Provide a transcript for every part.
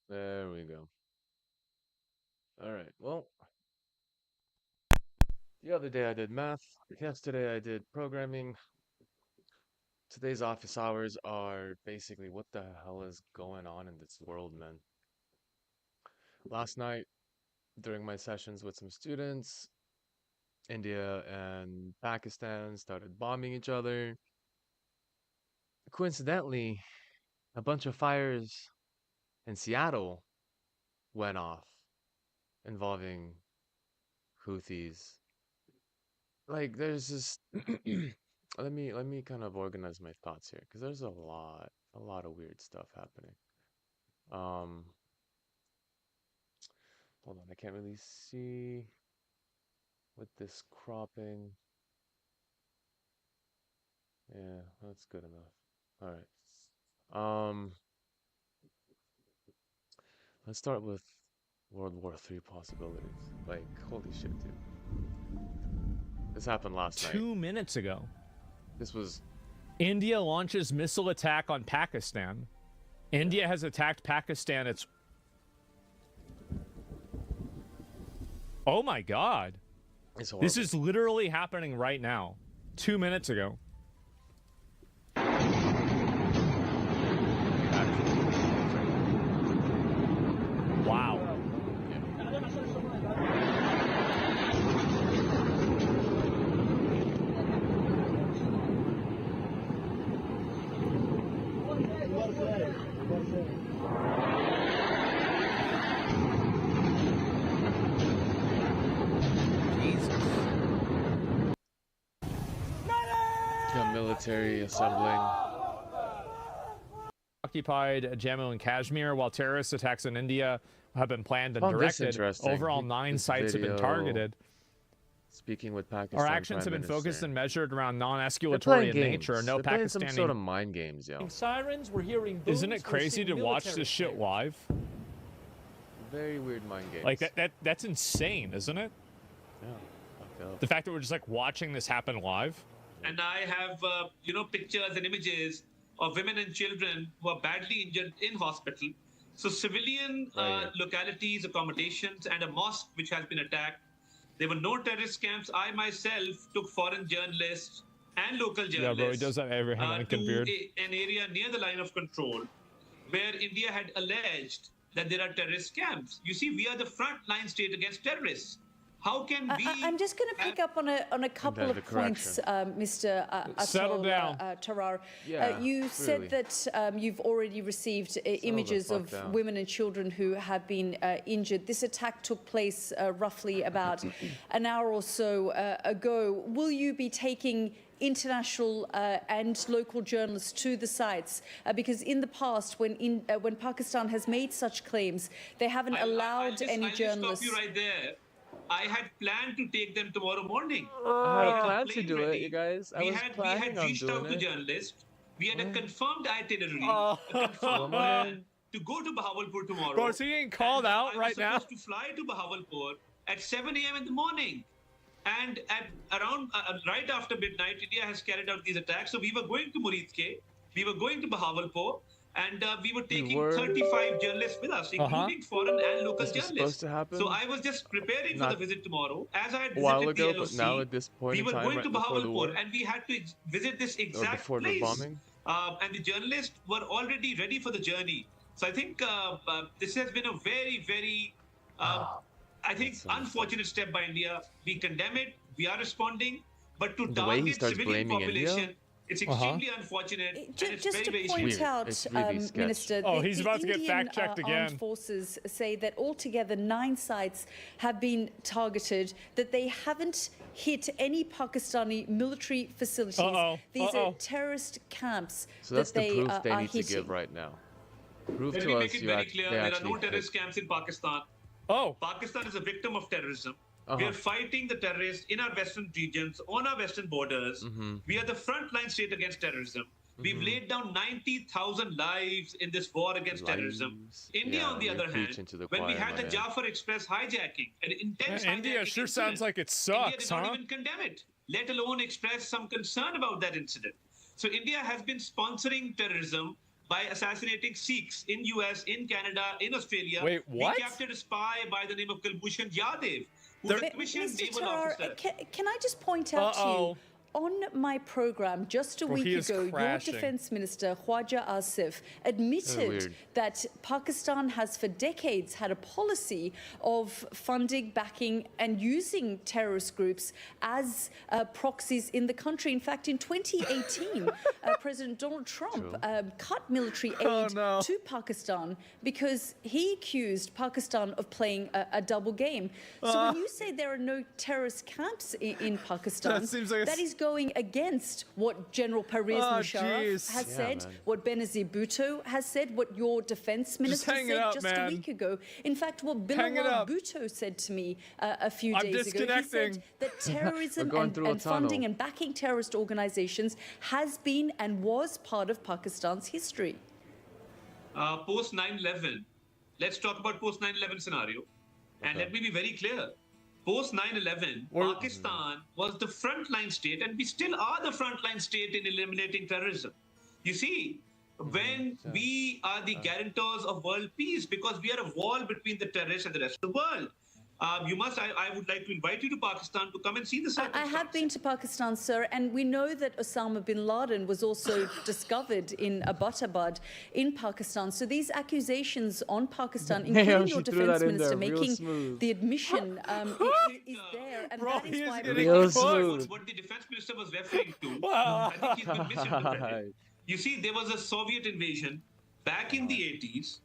There we go. All right. Well, the other day I did math. Yesterday I did programming. Today's office hours are basically what the hell is going on in this world, man. Last night, during my sessions with some students, India and Pakistan started bombing each other. Coincidentally, a bunch of fires in Seattle went off involving Houthis. Like there's just let me kind of organize my thoughts here because there's a lot of weird stuff happening. Um, hold on, I can't really see with this cropping. Yeah, that's good enough. All right. Um, let's start with World War III possibilities. Like, holy shit, dude. This happened last night. 2 minutes ago. This was India launches missile attack on Pakistan. India has attacked Pakistan. It's... Oh my god. it's horrible. This is literally happening right now. 2 minutes ago. Wow. Yeah, military assembling. Occupied Jammu and Kashmir, while terrorist attacks in India have been planned and Found this directed. interesting. Overall, 9 This sites have been video targeted. Speaking with Pakistan Our actions have Prime been focused Minister. and measured around They're non-escalatory playing in games. nature. No They're playing some Pakistani... sort of mind games, yo. Sirens, we're hearing Isn't booms, it we're crazy to seeing watch military this shit flares. live? Very weird mind games. Like that's insane, isn't it? Yeah. fucked up. The fact that we're just like watching this happen live. And I have, pictures and images of women and children who are badly injured in hospital. So civilian localities, accommodations, and a mosque which has been attacked. There were no terrorist camps. I myself took foreign journalists and local Yeah, journalists bro, he does have every to beard. an area near the line of control where India had alleged that there are terrorist camps. You see, we are the front line state against terrorists. How can we... I'm just going to pick up on a couple of points, Mr. Settle down. Tarar. Yeah, you said really. that you've already received images of fuck down. women and children who have been injured. This attack took place roughly about an hour or so ago. Will you be taking international and local journalists to the sites? Because in the past, when Pakistan has made such claims, they haven't allowed any journalists... I'll stop you right there. I had planned to take them tomorrow morning. I had a planned to plane do it, ready. you guys. I we was had planning on reached doing out to it. journalists. We had a confirmed itinerary, Oh. a confirmed plan to go to Bahawalpur tomorrow. Bro, is he getting called And out right I now? was supposed to fly to Bahawalpur at 7 a.m. in the morning. And at around right after midnight, India has carried out these attacks. So we were going to Muridke, we were going to Bahawalpur, and we were taking 35 journalists with us, including foreign and local This was journalists. supposed to happen So I was just preparing for not the visit tomorrow. As I had a while visited ago, the LOC, but now at this point we in were time, going right to before the war, Bahawalpur, and we had to visit this or exact before the place. bombing. And the journalists were already ready for the journey. So I think this has been a very, very, I think, so unfortunate step by India. We condemn it. We are responding. But to The way he target starts civilian blaming India? population, it's extremely ununfortunate. And it's Just very, to very point serious. out, It's really sketch. Minister, Oh, the, he's the about to get Indian, fact-checked again. Armed forces say that altogether 9 sites have been targeted, that they haven't hit any Pakistani military facilities. These are terrorist camps So that's that the they proof they are need hitting. to give right now. Prove Let to me us make it you very act, clear. they There are actually no hit. terrorist camps in Pakistan. Oh, Pakistan is a victim of terrorism. We are fighting the terrorists in our western regions, on our western borders. We are the frontline state against terrorism. We've laid down 90,000 lives in this war against terrorism. India, Yeah, on the you're other hand, preaching to the when we choir, had my the man. Jafar Express hijacking, an intense India hijacking sure incident, sounds like it India sucks, did not huh? even condemn it, let alone express some concern about that incident. So India has been sponsoring terrorism by assassinating Sikhs in US, in Canada, in Australia. Wait, what? We captured a spy by the name of Kulbhushan Yadav, who was a commissioned Mr. naval Tarar, officer. can I just point out to you, on my program just a week ago, your defense minister, Khwaja Asif, admitted that Pakistan has for decades had a policy of funding, backing, and using terrorist groups as proxies in the country. In fact, in 2018, President Donald Trump cut military aid to Pakistan because he accused Pakistan of playing a double game. So when you say there are no terrorist camps in Pakistan, that is going against what General Pervez Musharraf has said, what Benazir Bhutto has said, what your defense minister said just a week ago. In fact, what Bilawal Bhutto said to me a few days ago. He said that terrorism and funding and backing terrorist organizations has been and was part of Pakistan's history. Post 9/11, let's talk about post 9/11 scenario. And let me be very clear. Post 9/11, Pakistan was the frontline state, and we still are the frontline state in eliminating terrorism. You see, when we are the guarantors of world peace, because we are a wall between the terrorists and the rest of the world. I would like to invite you to Pakistan to come and see the circumstances. I have been to Pakistan, sir, and we know that Osama bin Laden was also discovered in Abbottabad in Pakistan. So these accusations on Pakistan, including your defense minister making the admission, is there, and that is why what the defense minister was referring to. I think he's been misinterpreted. You see, there was a Soviet invasion back in the 80s.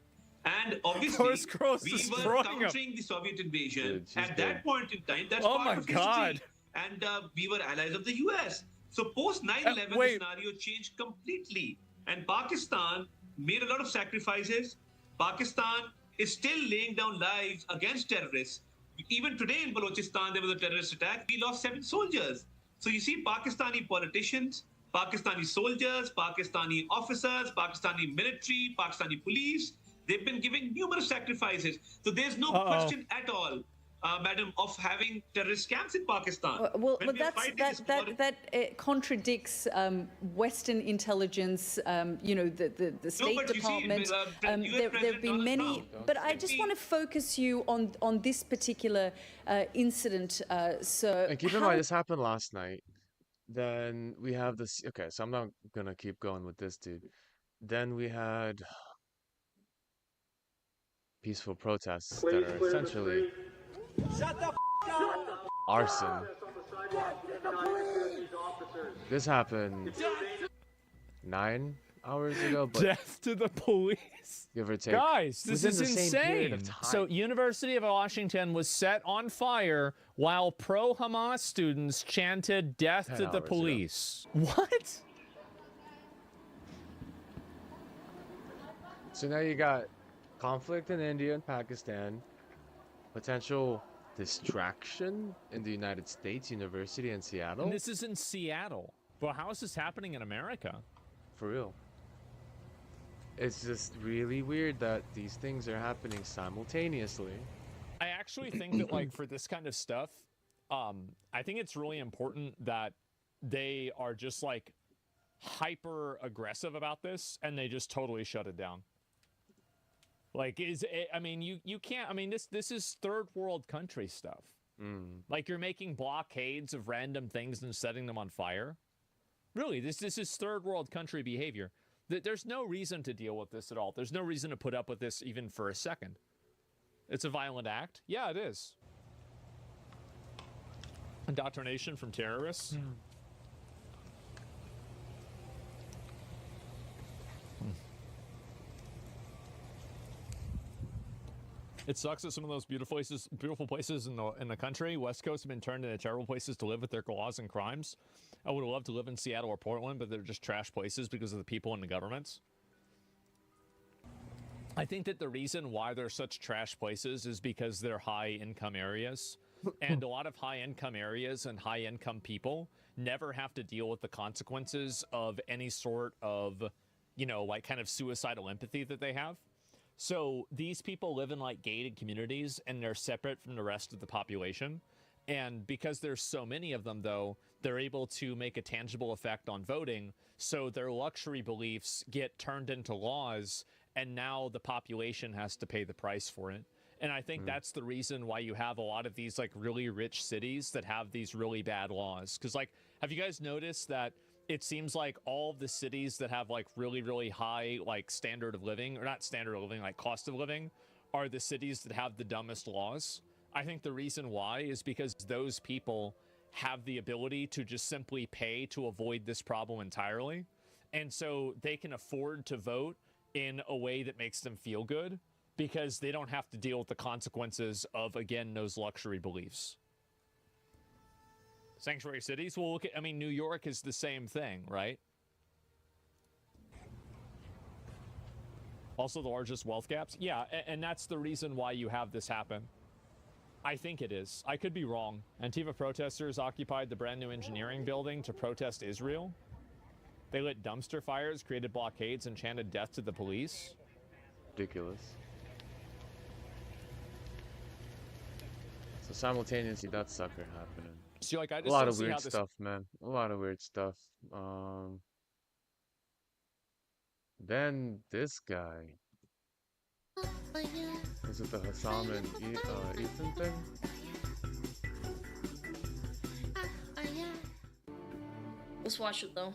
And obviously, we were countering the Soviet invasion at that point in time. That's part of history. And we were allies of the US. So post 9/11, the scenario changed completely. And Pakistan made a lot of sacrifices. Pakistan is still laying down lives against terrorists. Even today in Balochistan, there was a terrorist attack. We lost 7 soldiers. So you see, Pakistani politicians, Pakistani soldiers, Pakistani officers, Pakistani military, Pakistani police, they've been giving numerous sacrifices. So there's no question at all, madam, of having terrorist camps in Pakistan. Well, that contradicts Western intelligence, the State Department. There have been many, but I just want to focus you on this particular incident, sir. And keep in mind, this happened last night. Then we have this. Okay, so I'm not gonna keep going with this, dude. Then we had peaceful protests that are essentially arson. This happened 9 hours ago, but death to the police. Give or take. Guys, this is insane. So, University of Washington was set on fire while pro-Hamas students chanted "Death to the police." What? So now you got conflict in India and Pakistan, potential distraction in the United States University in Seattle. And this is in Seattle. But how is this happening in America? For real. It's just really weird that these things are happening simultaneously. I actually think that, like, for this kind of stuff, I think it's really important that they are just, like, hyper aggressive about this and they just totally shut it down. Like, you can't, this is third world country stuff. Like, you're making blockades of random things and setting them on fire. Really, this is third world country behavior. There's no reason to deal with this at all. There's no reason to put up with this even for a second. It's a violent act. Yeah, it is. Indoctrination from terrorists. It sucks that some of those beautiful places in the country, West Coast, have been turned into terrible places to live with their laws and crimes. I would have loved to live in Seattle or Portland, but they're just trash places because of the people and the governments. I think that the reason why they're such trash places is because they're high-income areas. And a lot of high-income areas and high-income people never have to deal with the consequences of any sort of, like, kind of suicidal empathy that they have. So these people live in, like, gated communities, and they're separate from the rest of the population. And because there's so many of them, though, they're able to make a tangible effect on voting. So their luxury beliefs get turned into laws, and now the population has to pay the price for it. And I think that's the reason why you have a lot of these like really rich cities that have these really bad laws. Because like, have you guys noticed that it seems like all of the cities that have like really, really high like standard of living, or not standard of living, like cost of living, are the cities that have the dumbest laws? I think the reason why is because those people have the ability to just simply pay to avoid this problem entirely. And so they can afford to vote in a way that makes them feel good because they don't have to deal with the consequences of, again, those luxury beliefs. Sanctuary cities? Well, look at, I mean, New York is the same thing, right? Also the largest wealth gaps? Yeah, and that's the reason why you have this happen. I think it is. I could be wrong. Antifa protesters occupied the brand new engineering building to protest Israel. They lit dumpster fires, created blockades, and chanted death to the police. Ridiculous. So simultaneously, that sucker happening. See, like, I just A lot don't of see weird how this... stuff, man. A lot of weird stuff. Then this guy. Is it the Hassam and Ethan thing? Let's watch it though.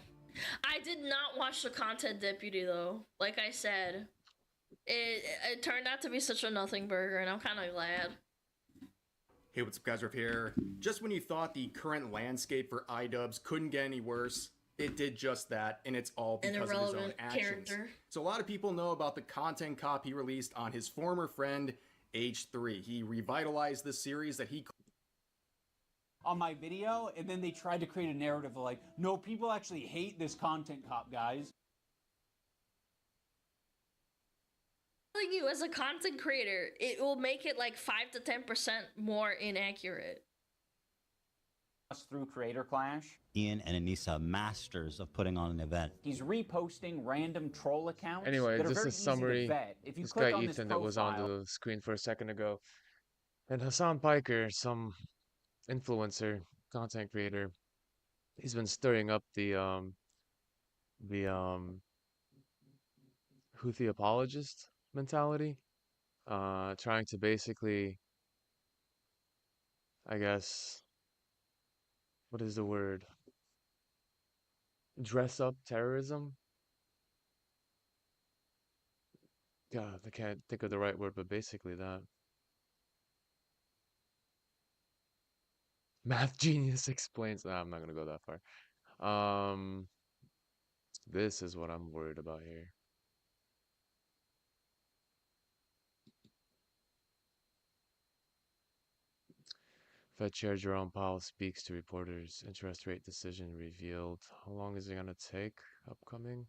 I did not watch the Content Deputy though. Like I said, it turned out to be such a nothing burger, and I'm kind of glad. Hey, what's up, guys? Riff here. Just when you thought the current landscape for iDubbbz couldn't get any worse, it did just that, and it's all because of his own actions. Character. So a lot of people know about the content cop he released on his former friend H3. He revitalized this series that he on my video, and then they tried to create a narrative of like, no, people actually hate this content cop, guys. Telling you, as a content creator, it will make it like 5 to 10% more inaccurate. Through Creator Clash. Ian and Anissa, masters of putting on an event. He's reposting random troll accounts. Anyway, that are just very a summary. Easy to vet. If you This click guy on Ethan this that was on profile, the screen for a second ago, and Hassan Piker, some influencer, content creator, he's been stirring up the Houthi apologist mentality, trying to basically, I guess, what is the word? Dress up terrorism. God, I can't think of the right word, but basically that. Math genius explains. Nah, I'm not gonna go that far. This is what I'm worried about here. Fed Chair Jerome Powell speaks to reporters. Interest rate decision revealed. How long is it gonna take? Upcoming.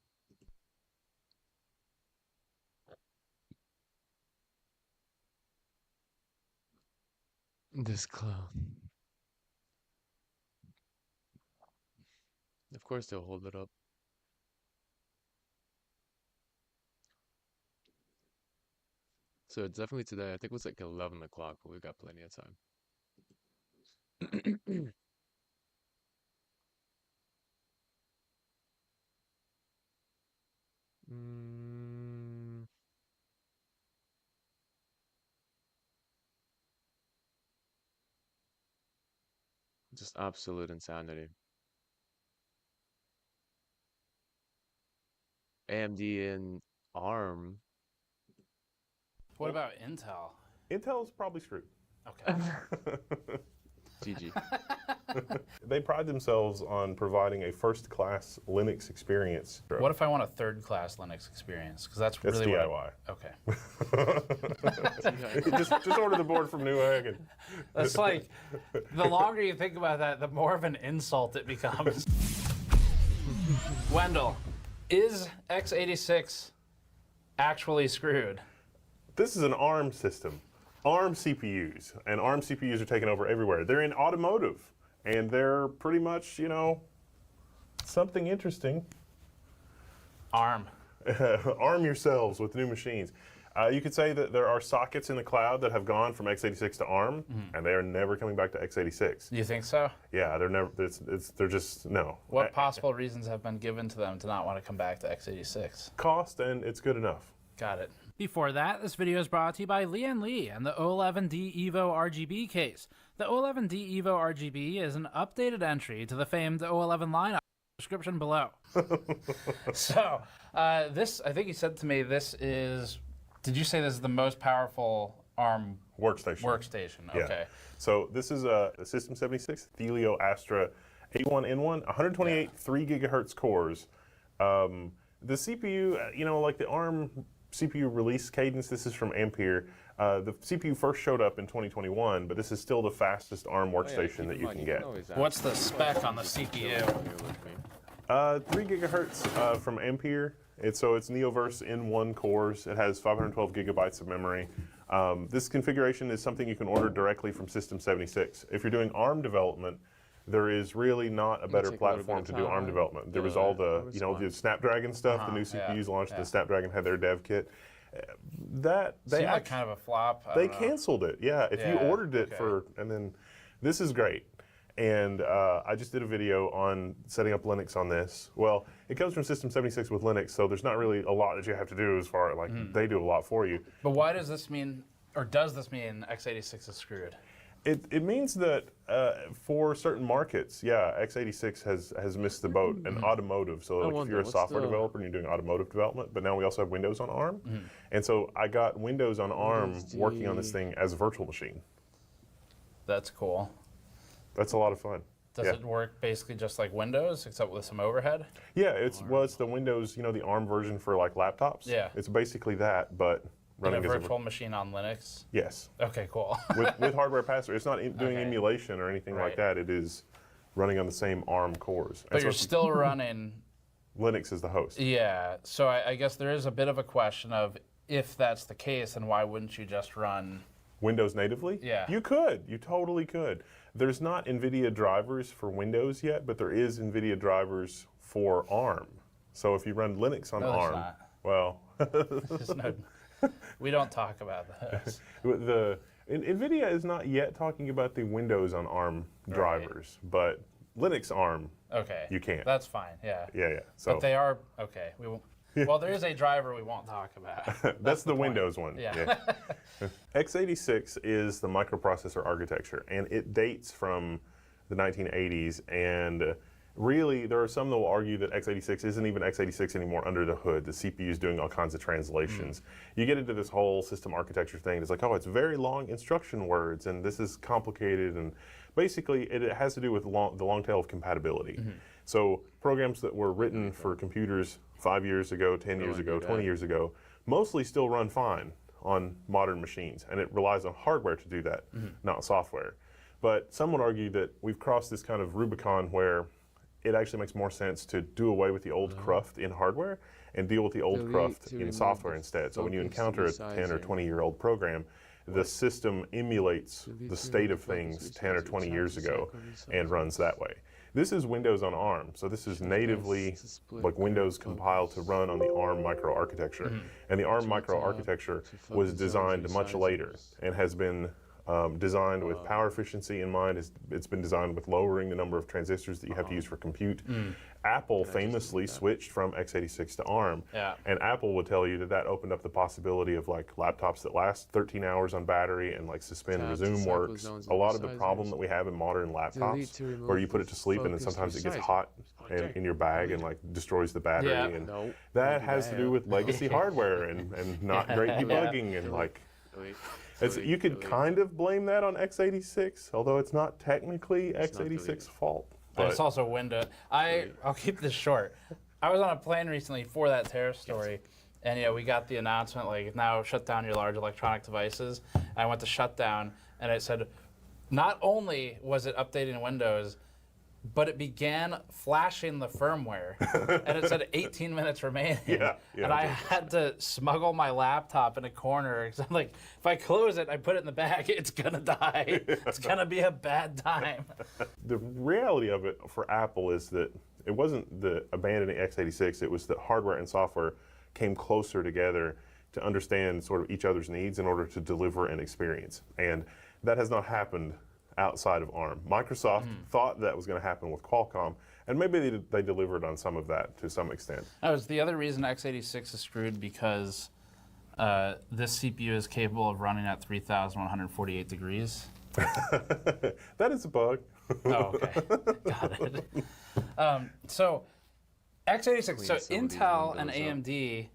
This clown. Of course they'll hold it up. So it's definitely today. I think it was like 11 o'clock, but we've got plenty of time. Just absolute insanity. AMD and ARM. What about Intel? Intel's probably screwed. Okay. GG. They pride themselves on providing a first-class Linux experience. What if I want a third-class Linux experience? Because that's really DIY. Okay. just order the board from Newegg. And That's like, the longer you think about that, the more of an insult it becomes. Wendell, is x86 actually screwed? This is an ARM system. ARM CPUs, and ARM CPUs are taking over everywhere. They're in automotive, and they're pretty much, you know, something interesting. ARM. Arm yourselves with new machines. You could say that there are sockets in the cloud that have gone from x86 to ARM, and they are never coming back to x86. You think so? Yeah, they're never. They're just no. What possible reasons have been given to them to not want to come back to x86? Cost, and it's good enough. Got it. Before that, this video is brought to you by Lian Li and the O11D Evo RGB case. The O11D Evo RGB is an updated entry to the famed O11 lineup. Description below. So, this, I think you said to me, this is, did you say this is the most powerful ARM workstation? Okay. Yeah. So this is a System 76 Thelio Astra A1N1, 128 3 gigahertz cores. The CPU, you know, like the ARM CPU release cadence, this is from Ampere. The CPU first showed up in 2021, but this is still the fastest ARM workstation that you can get. What's the spec on the CPU? 3 gigahertz from Ampere. It's Neoverse N1 cores. It has 512 gigabytes of memory. This configuration is something you can order directly from System 76. If you're doing ARM development, there is really not a better platform to do ARM development. There was all the, you know, the Snapdragon stuff, the new CPUs launched, and Snapdragon had their dev kit. That they like kind of a flop. They canceled it. Yeah, if you ordered it and then this is great. And I just did a video on setting up Linux on this. Well, it comes from System 76 with Linux, so there's not really a lot that you have to do as far like they do a lot for you. But why does this mean, or does this mean x86 is screwed? It means that for certain markets, yeah, x86 has missed the boat. And automotive, so like if you're a software developer and you're doing automotive development, but now we also have Windows on ARM. And so I got Windows on ARM working on this thing as a virtual machine. That's cool. That's a lot of fun. Does it work basically just like Windows, except with some overhead? Yeah, it's the Windows, you know, the ARM version for like laptops. Yeah. It's basically that, but running a virtual machine on Linux? Yes. Okay, cool. with hardware pass-through. It's not doing emulation or anything like that. It is running on the same ARM cores. But you're still running... Linux is the host. Yeah, so I guess there is a bit of a question of if that's the case, then why wouldn't you just run... Windows natively? Yeah. You could. You totally could. There's not NVIDIA drivers for Windows yet, but there is NVIDIA drivers for ARM. So if you run Linux on ARM, well... we don't talk about this. NVIDIA is not yet talking about the Windows on ARM drivers, but Linux ARM, you can. That's fine, yeah. Yeah. So, but they are, okay. We won't, well, there is a driver we won't talk about. That's the Windows one. Yeah. x86 is the microprocessor architecture, and it dates from the 1980s, and really, there are some that will argue that x86 isn't even x86 anymore under the hood. The CPU is doing all kinds of translations. You get into this whole system architecture thing. It's like, oh, it's very long instruction words, and this is complicated. And basically, it has to do with the long tail of compatibility. So programs that were written for computers 5 years ago, 10 years ago, 20 years ago, mostly still run fine on modern machines. And it relies on hardware to do that, not software. But some would argue that we've crossed this kind of Rubicon where it actually makes more sense to do away with the old cruft in hardware and deal with the old cruft in software instead. So when you encounter a 10 or 20-year-old program, the system emulates the state of things 10 or 20 years ago and runs that way. This is Windows on ARM, so this is natively like Windows compiled to run on the ARM microarchitecture. And the ARM microarchitecture was designed much later and has been designed with power efficiency in mind. It's been designed with lowering the number of transistors that you have to use for compute. Apple famously switched from x86 to ARM, and Apple would tell you that that opened up the possibility of like laptops that last 13 hours on battery and like suspend resume works. A lot of the problem that we have in modern laptops, where you put it to sleep and then sometimes it gets hot in your bag and like destroys the battery, and that has to do with legacy hardware and not great debugging and like. You could kind of blame that on x86, although it's not technically x86's fault. But it's also Windows. I'll keep this short. I was on a plane recently for that terror story, and yeah, we got the announcement like now shut down your large electronic devices. I went to shut down, and it said not only was it updating Windows, but it began flashing the firmware, and it said 18 minutes remaining. And I had to smuggle my laptop in a corner because I'm like, if I close it, I put it in the bag, it's gonna die. It's gonna be a bad time. The reality of it for Apple is that it wasn't the abandoning x86, it was that hardware and software came closer together to understand sort of each other's needs in order to deliver an experience. And that has not happened outside of ARM. Microsoft thought that was going to happen with Qualcomm, and maybe they delivered on some of that to some extent. That was the other reason x86 is screwed, because this CPU is capable of running at 3,148 degrees. That is a bug. Oh, okay. Got it. So x86, so Intel and AMD,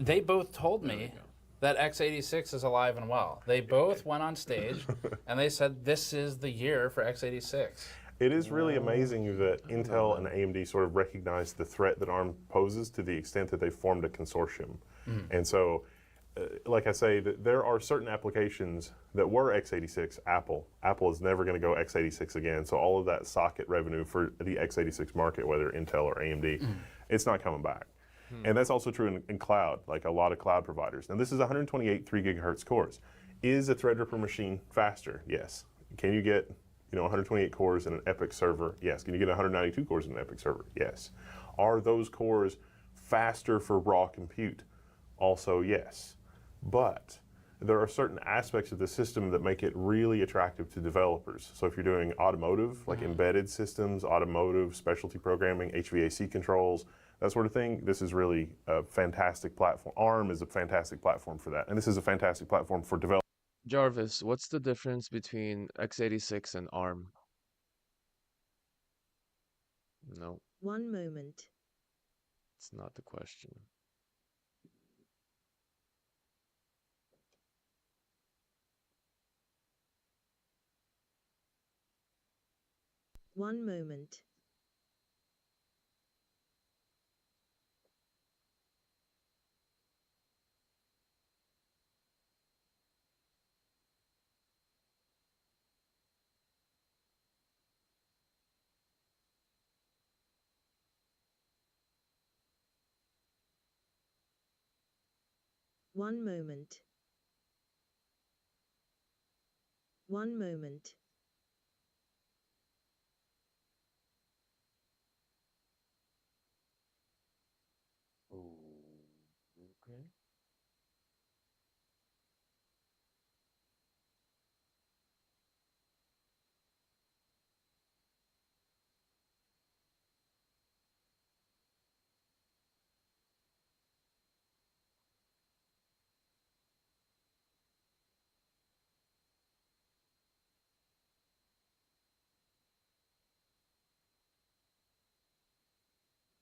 they both told me that x86 is alive and well. They both went on stage and they said this is the year for x86. It is really amazing that Intel and AMD sort of recognize the threat that ARM poses to the extent that they formed a consortium. And so, like I say, there are certain applications that were x86, Apple. Apple is never going to go x86 again, so all of that socket revenue for the x86 market, whether Intel or AMD, it's not coming back. And that's also true in cloud, like a lot of cloud providers. Now this is 128 3 gigahertz cores. Is a Threadripper machine faster? Yes. Can you get 128 cores in an EPYC server? Yes. Can you get 192 cores in an EPYC server? Yes. Are those cores faster for raw compute? Also yes. But there are certain aspects of the system that make it really attractive to developers. So if you're doing automotive, like embedded systems, automotive, specialty programming, HVAC controls, that sort of thing, this is really a fantastic platform. ARM is a fantastic platform for that. And this is a fantastic platform for developers. Jarvis, what's the difference between x86 and ARM? No. One moment. It's not the question. One moment. One moment. One moment. Okay.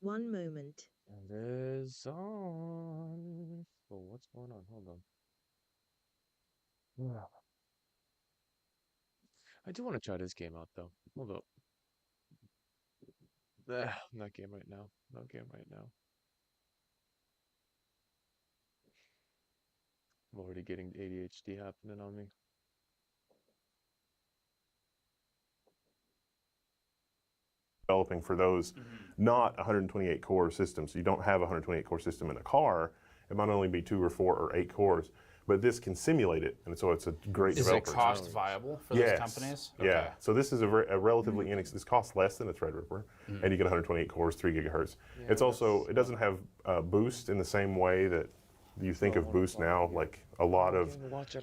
One moment. And it is on. Oh, what's going on? Hold on. I do want to try this game out though. Hold up. Not game right now. Not game right now. I'm already getting ADHD happening on me. Developing for those not 128 core systems. You don't have a 128 core system in a car. It might only be 2 or 4 or 8 cores, but this can simulate it, and so it's a great developer. Is it cost viable for those companies? Yeah. Okay. So this is a relatively this costs less than a Threadripper, and you get 128 cores, 3 gigahertz. Yeah, it's also, it doesn't have boost in the same way that you think of boost now. Like a lot of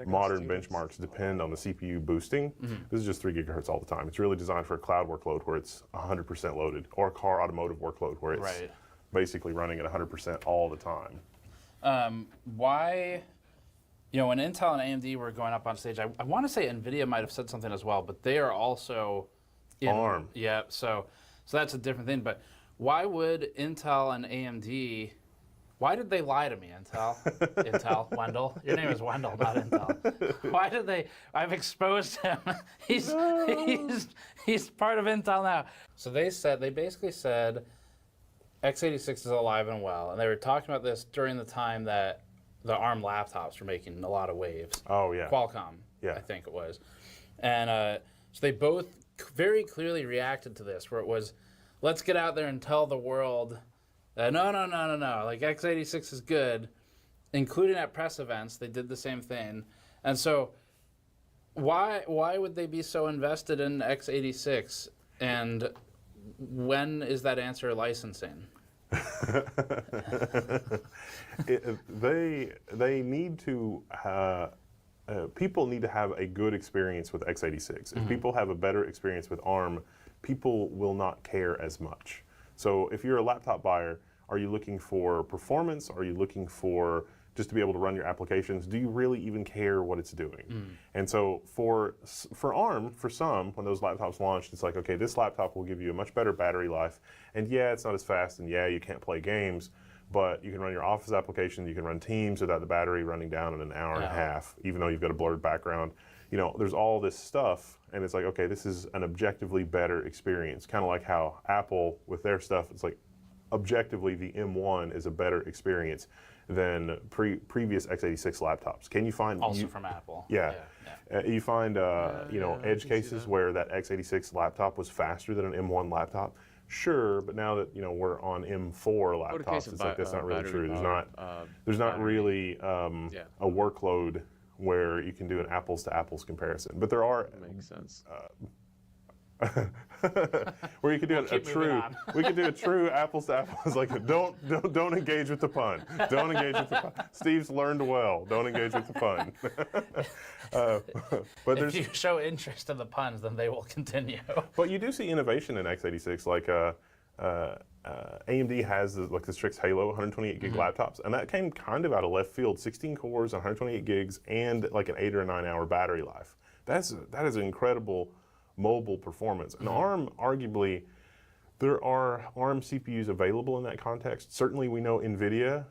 modern benchmarks depend on the CPU boosting. This is just 3 gigahertz all the time. It's really designed for a cloud workload where it's 100% loaded, or a car automotive workload where it's basically running at 100% all the time. Why, when Intel and AMD were going up on stage, I want to say NVIDIA might have said something as well, but they are also in ARM. Yeah, so that's a different thing. But why would Intel and AMD, why did they lie to me, Intel? Intel, Wendell? Your name is Wendell, not Intel. Why did they, I've exposed him. He's part of Intel now. So they basically said x86 is alive and well, and they were talking about this during the time that the ARM laptops were making a lot of waves. Oh, yeah. Qualcomm, I think it was. And so they both very clearly reacted to this, where it was, let's get out there and tell the world, no, like x86 is good, including at press events, they did the same thing. And so why would they be so invested in x86, and when is that answer licensing? They need to. People need to have a good experience with x86. If people have a better experience with ARM, people will not care as much. So if you're a laptop buyer, are you looking for performance? Are you looking for just to be able to run your applications? Do you really even care what it's doing? And so for ARM, for some, when those laptops launched, it's like, okay, this laptop will give you a much better battery life. And yeah, it's not as fast, and yeah, you can't play games, but you can run your Office application, you can run Teams without the battery running down in an hour and a half, even though you've got a blurred background. You know, there's all this stuff, and it's like, okay, this is an objectively better experience. Kind of like how Apple, with their stuff, it's like, objectively, the M1 is a better experience than previous x86 laptops. Can you find... Also from Apple. Yeah. You find, you know, edge cases where that x86 laptop was faster than an M1 laptop. Sure, but now that, you know, we're on M4 laptops, it's like that's not really true. There's not really a workload where you can do an apples to apples comparison. But there are... Makes sense. Where you could do we could do a true apples to apples. Like don't engage with the pun. Don't engage with the pun. Steve's learned well. Don't engage with the pun. But if you show interest in the puns, then they will continue. But you do see innovation in x86. Like AMD has the Strix Halo 128 gig laptops, and that came kind of out of left field. 16 cores, 128 gigs, and like an 8 or 9 hour battery life. That is incredible mobile performance. And ARM, arguably, there are ARM CPUs available in that context. Certainly we know NVIDIA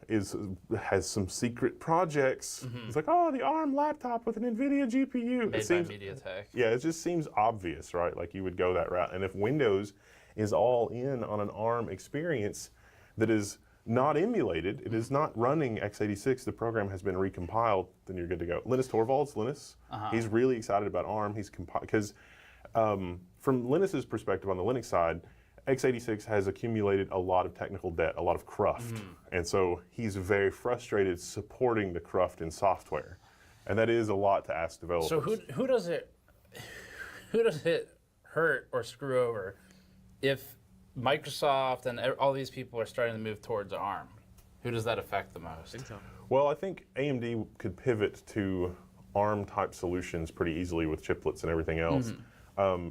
has some secret projects. It's like, oh, the ARM laptop with an NVIDIA GPU. Made by MediaTek. Yeah, it just seems obvious, right? Like you would go that route. And if Windows is all in on an ARM experience that is not emulated, it is not running x86, the program has been recompiled, then you're good to go. Linus Torvalds, he's really excited about ARM. Because from Linus's perspective on the Linux side, x86 has accumulated a lot of technical debt, a lot of cruft. And so he's very frustrated supporting the cruft in software. And that is a lot to ask developers. So who does it hurt or screw over if Microsoft and all these people are starting to move towards ARM? Who does that affect the most? Well, I think AMD could pivot to ARM-type solutions pretty easily with chiplets and everything else.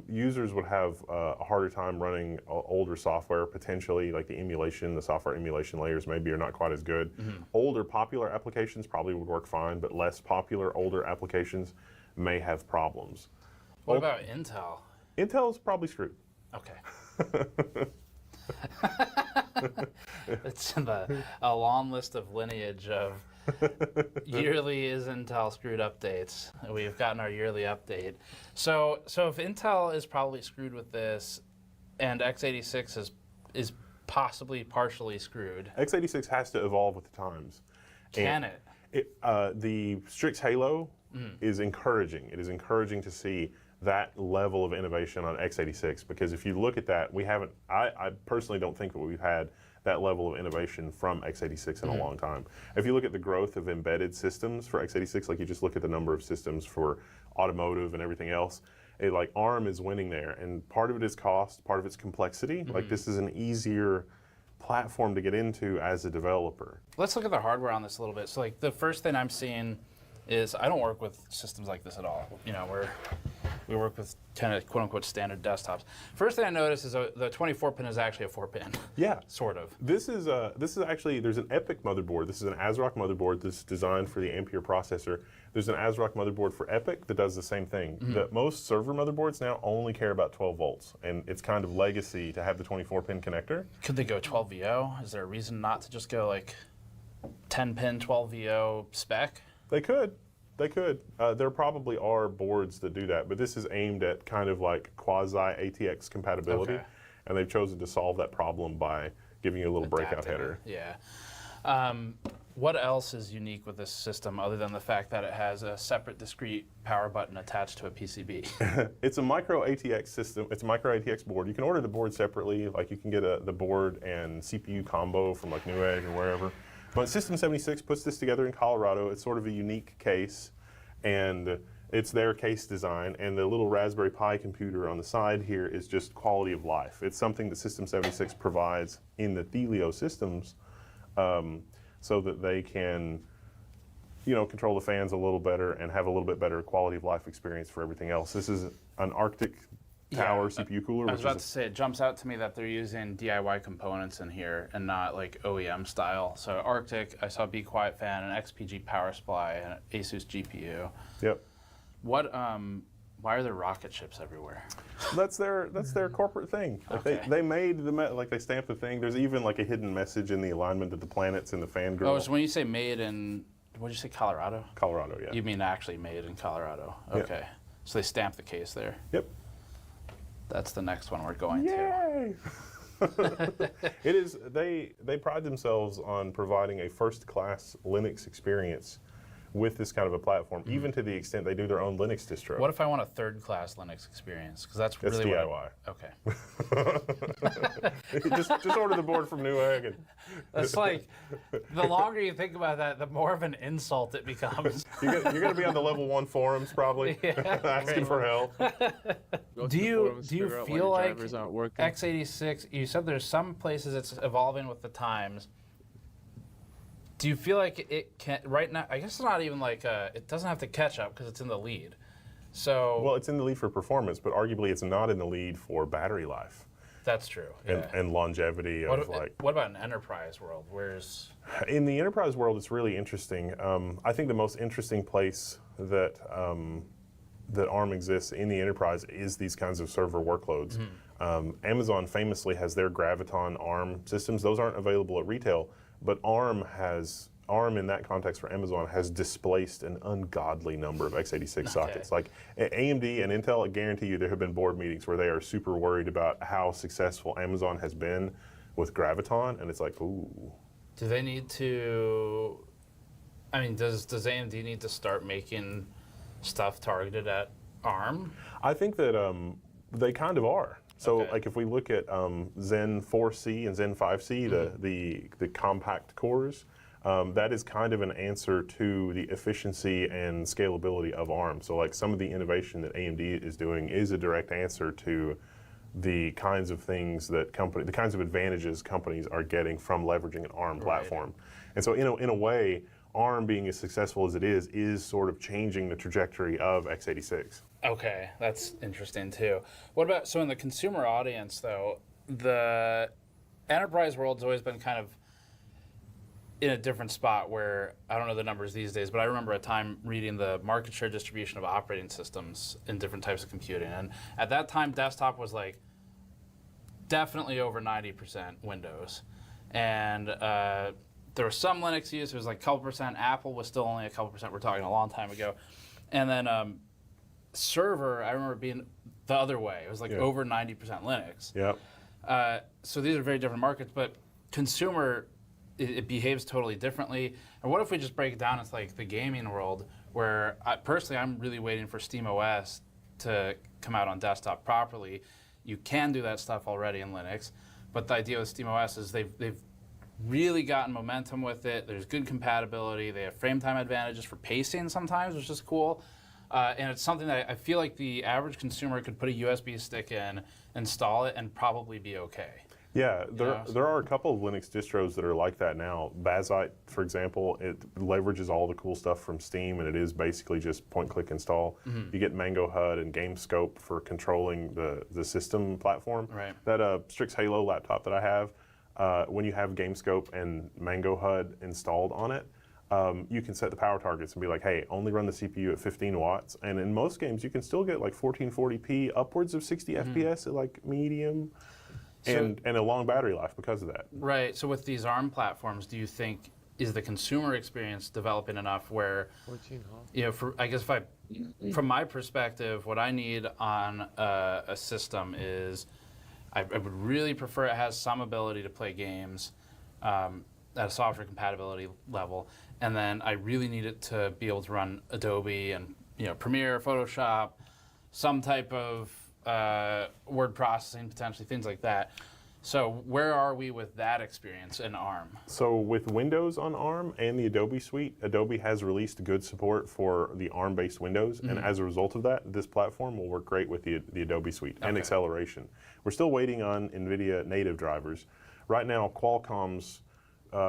Users would have a harder time running older software, potentially, like the software emulation layers maybe are not quite as good. Older popular applications probably would work fine, but less popular older applications may have problems. What about Intel? Intel's probably screwed. Okay. It's in a long list of lineage of yearly is Intel screwed updates. We've gotten our yearly update. So if Intel is probably screwed with this, and x86 is possibly partially screwed, x86 has to evolve with the times. Can it? The Strix Halo is encouraging. It is encouraging to see that level of innovation on x86, because if you look at that, I personally don't think that we've had that level of innovation from x86 in a long time. If you look at the growth of embedded systems for x86, like you just look at the number of systems for automotive and everything else, like ARM is winning there. And part of it is cost, part of it's complexity. Like this is an easier platform to get into as a developer. Let's look at the hardware on this a little bit. So like the first thing I'm seeing is I don't work with systems like this at all. You know, we work with kind of quote-unquote standard desktops. First thing I notice is the 24-pin is actually a 4-pin. Yeah. Sort of. This is actually, there's an EPYC motherboard. This is an ASRock motherboard that's designed for the Ampere processor. There's an ASRock motherboard for EPYC that does the same thing. Most server motherboards now only care about 12 volts, and it's kind of legacy to have the 24-pin connector. Could they go 12 VO? Is there a reason not to just go like 10-pin 12 VO spec? They could. They could. There probably are boards that do that, but this is aimed at kind of like quasi-ATX compatibility, and they've chosen to solve that problem by giving you a little breakout header. Yeah. What else is unique with this system other than the fact that it has a separate discrete power button attached to a PCB? It's a micro ATX system. It's a micro ATX board. You can order the board separately. Like you can get the board and CPU combo from like Newegg or wherever. But System 76 puts this together in Colorado. It's sort of a unique case, and It's their case design, and the little Raspberry Pi computer on the side here is just quality of life. It's something that System 76 provides in the Thelio systems, so that they can, control the fans a little better and have a little bit better quality of life experience for everything else. This is an Arctic Tower CPU cooler. I was about to say, it jumps out to me that they're using DIY components in here and not like OEM style. So Arctic, I saw Be Quiet fan, an XPG power supply, and an Asus GPU. Yep. What? Why are there rocket ships everywhere? That's their corporate thing. Like Okay. they made they stamped the thing. There's even like a hidden message in the alignment of the planets in the fangirl. Oh, so when you say made in, what did you say, Colorado? Colorado, yeah. You mean actually made in Colorado? Yeah. Okay. So they stamped the case there. Yep. That's the next one we're going to. Yay! It is. They pride themselves on providing a first-class Linux experience with this kind of a platform, even to the extent they do their own Linux distro. What if I want a third-class Linux experience? Because that's It's really DIY. Okay. just order the board from Newegg. And That's like, the longer you think about that, the more of an insult it becomes. You're going to be on the level 1 forums probably, asking for help. Do you feel like x86? You said there's some places it's evolving with the times. Do you feel like it can right now? I guess it's not even like it doesn't have to catch up because it's in the lead. So well, it's in the lead for performance, but arguably it's not in the lead for battery life. That's true. And longevity of what about an enterprise world? Where's in the enterprise world, it's really interesting. I think the most interesting place that that ARM exists in the enterprise is these kinds of server workloads. Amazon famously has their Graviton ARM systems. Those aren't available at retail, but ARM in that context for Amazon has displaced an ungodly number of x86 sockets. Like at AMD and Intel, I guarantee you there have been board meetings where they are super worried about how successful Amazon has been with Graviton, and it's like, ooh. Do they need to? I mean, does AMD need to start making stuff targeted at ARM? I think that they kind of are. So, like, if we look at Zen 4C and Zen 5C, the compact cores, that is kind of an answer to the efficiency and scalability of ARM. So, like, some of the innovation that AMD is doing is a direct answer to the kinds of things that the kinds of advantages companies are getting from leveraging an ARM platform. And so, in a way, ARM being as successful as it is sort of changing the trajectory of x86. Okay, that's interesting too. What about, so in the consumer audience though, the enterprise world's always been kind of in a different spot where, I don't know the numbers these days, but I remember a time reading the market share distribution of operating systems in different types of computing. And at that time, desktop was like definitely over 90% Windows. And there was some Linux use, it was like a couple percent. Apple was still only a couple percent, we're talking a long time ago. And then server, I remember being the other way. It was like over 90% Linux. Yep. So these are very different markets, but consumer, it behaves totally differently. And what if we just break it down into like the gaming world, where personally I'm really waiting for SteamOS to come out on desktop properly. You can do that stuff already in Linux, but the idea with SteamOS is they've really gotten momentum with it. There's good compatibility. They have frame time advantages for pacing sometimes, which is cool. And it's something that I feel like the average consumer could put a USB stick in, install it, and probably be okay. Yeah, there are a couple of Linux distros that are like that now. Bazite, for example, it leverages all the cool stuff from Steam, and it is basically just point-click install. You get Mango HUD and GameScope for controlling the system platform. Right. That Strix Halo laptop that I have, when you have GameScope and Mango HUD installed on it, you can set the power targets and be like, hey, only run the CPU at 15 watts. And in most games, you can still get like 1440p, upwards of 60 FPS at like medium, and a long battery life because of that. Right. So with these ARM platforms, do you think, is the consumer experience developing enough where, I guess from my perspective, what I need on a system is, I would really prefer it has some ability to play games at a software compatibility level, and then I really need it to be able to run Adobe and Premiere, Photoshop, some type of word processing, potentially things like that. So where are we with that experience in ARM? So with Windows on ARM and the Adobe suite, Adobe has released good support for the ARM-based Windows, and as a result of that, this platform will work great with the Adobe suite and acceleration. We're still waiting on NVIDIA native drivers. Right now, Qualcomm's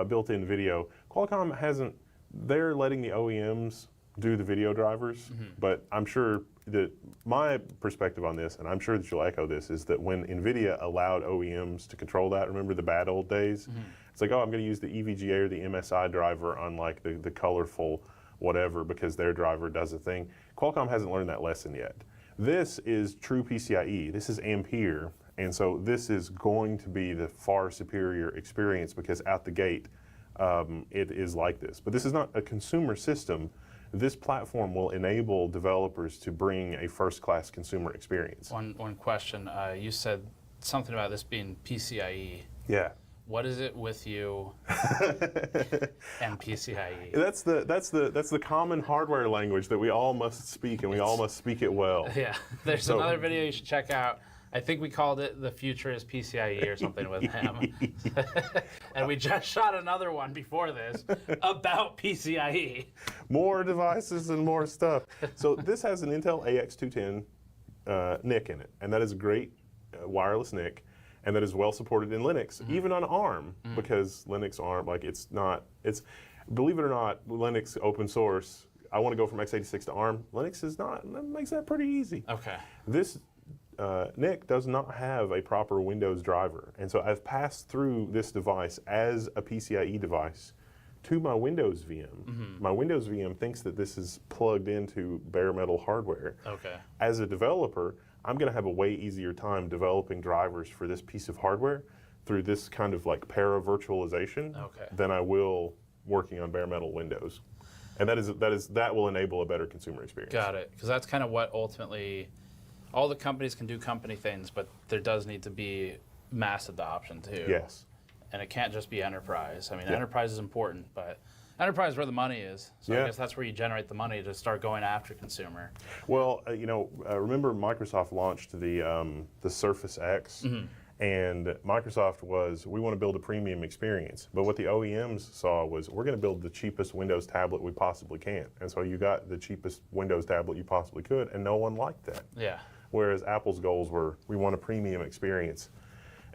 built-in video, Qualcomm hasn't, they're letting the OEMs do the video drivers, but I'm sure that my perspective on this, and I'm sure that you'll echo this, is that when NVIDIA allowed OEMs to control that, remember the bad old days? It's like, oh, I'm going to use the EVGA or the MSI driver on like the colorful whatever because their driver does a thing. Qualcomm hasn't learned that lesson yet. This is true PCIe. This is Ampere, and so this is going to be the far superior experience because out the gate, it is like this. But this is not a consumer system. This platform will enable developers to bring a first-class consumer experience. One question. You said something about this being PCIe. Yeah. What is it with you and PCIe? That's the common hardware language that we all must speak, and we all must speak it well. Yeah. There's another video you should check out. I think we called it "The Future is PCIe" or something with him. And we just shot another one before this about PCIe. More devices and more stuff. So this has an Intel AX210 NIC in it, and that is a great wireless NIC, and that is well supported in Linux, even on ARM, because Linux ARM, like believe it or not, Linux open source. I want to go from x86 to ARM. Linux is not. That makes that pretty easy. Okay. This NIC does not have a proper Windows driver, and so I've passed through this device as a PCIe device to my Windows VM. My Windows VM thinks that this is plugged into bare metal hardware. Okay. As a developer, I'm going to have a way easier time developing drivers for this piece of hardware through this kind of like para-virtualization than I will working on bare metal Windows. And that will enable a better consumer experience. Got it. Because that's kind of what ultimately, all the companies can do company things, but there does need to be mass adoption too. Yes. And it can't just be enterprise. I mean, enterprise is important, but enterprise is where the money is. So I guess that's where you generate the money to start going after consumer. Well, remember Microsoft launched the Surface X, and Microsoft was, we want to build a premium experience. But what the OEMs saw was, we're going to build the cheapest Windows tablet we possibly can. And so you got the cheapest Windows tablet you possibly could, and no one liked that. Yeah. Whereas Apple's goals were, we want a premium experience.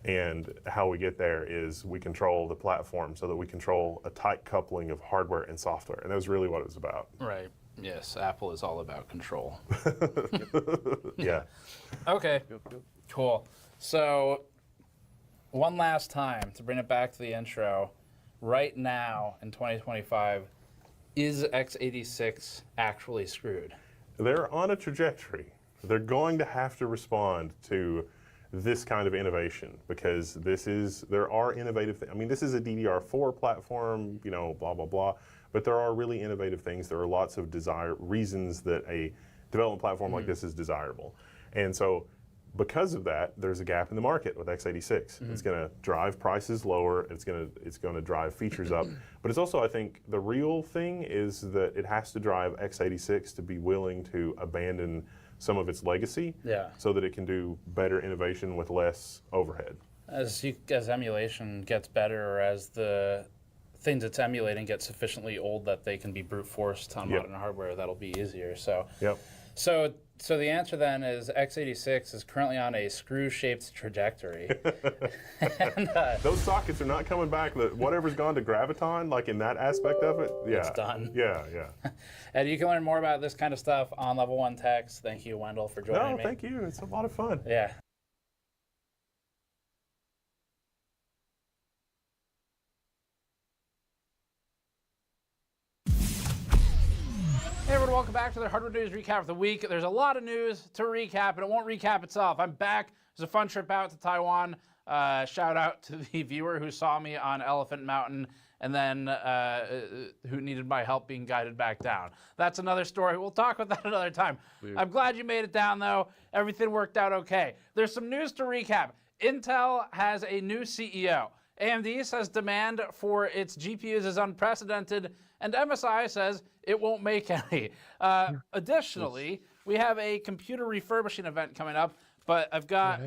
And how we get there is we control the platform so that we control a tight coupling of hardware and software. And that was really what it was about. Right. Yes, Apple is all about control. Yeah. Okay. Cool. So, one last time to bring it back to the intro. Right now in 2025, is x86 actually screwed? They're on a trajectory. They're going to have to respond to this kind of innovation because there are innovative things. I mean, this is a DDR4 platform, blah, blah, blah, but there are really innovative things. There are lots of reasons that a development platform like this is desirable. And so because of that, there's a gap in the market with x86. It's going to drive prices lower. It's going to drive features up. But it's also, I think, the real thing is that it has to drive x86 to be willing to abandon some of its legacy, so that it can do better innovation with less overhead. As emulation gets better, or as the things it's emulating get sufficiently old that they can be brute forced on modern hardware, that'll be easier. So the answer then is x86 is currently on a screw-shaped trajectory. And, those sockets are not coming back. Whatever's gone to Graviton, like in that aspect of it, it's done. Yeah. And you can learn more about this kind of stuff on Level 1 Techs. Thank you, Wendell, for joining me. No, thank you. It's a lot of fun. Yeah. Hey everyone, welcome back to the Hardware News Recap of the Week. There's a lot of news to recap, and it won't recap itself. I'm back. It was a fun trip out to Taiwan. Shout out to the viewer who saw me on Elephant Mountain and then who needed my help being guided back down. That's another story. We'll talk about that another time. Weird. I'm glad you made it down, though. Everything worked out okay. There's some news to recap. Intel has a new CEO. AMD says demand for its GPUs is unprecedented, and MSI says it won't make any. Additionally, we have a computer refurbishing event coming up, but I've got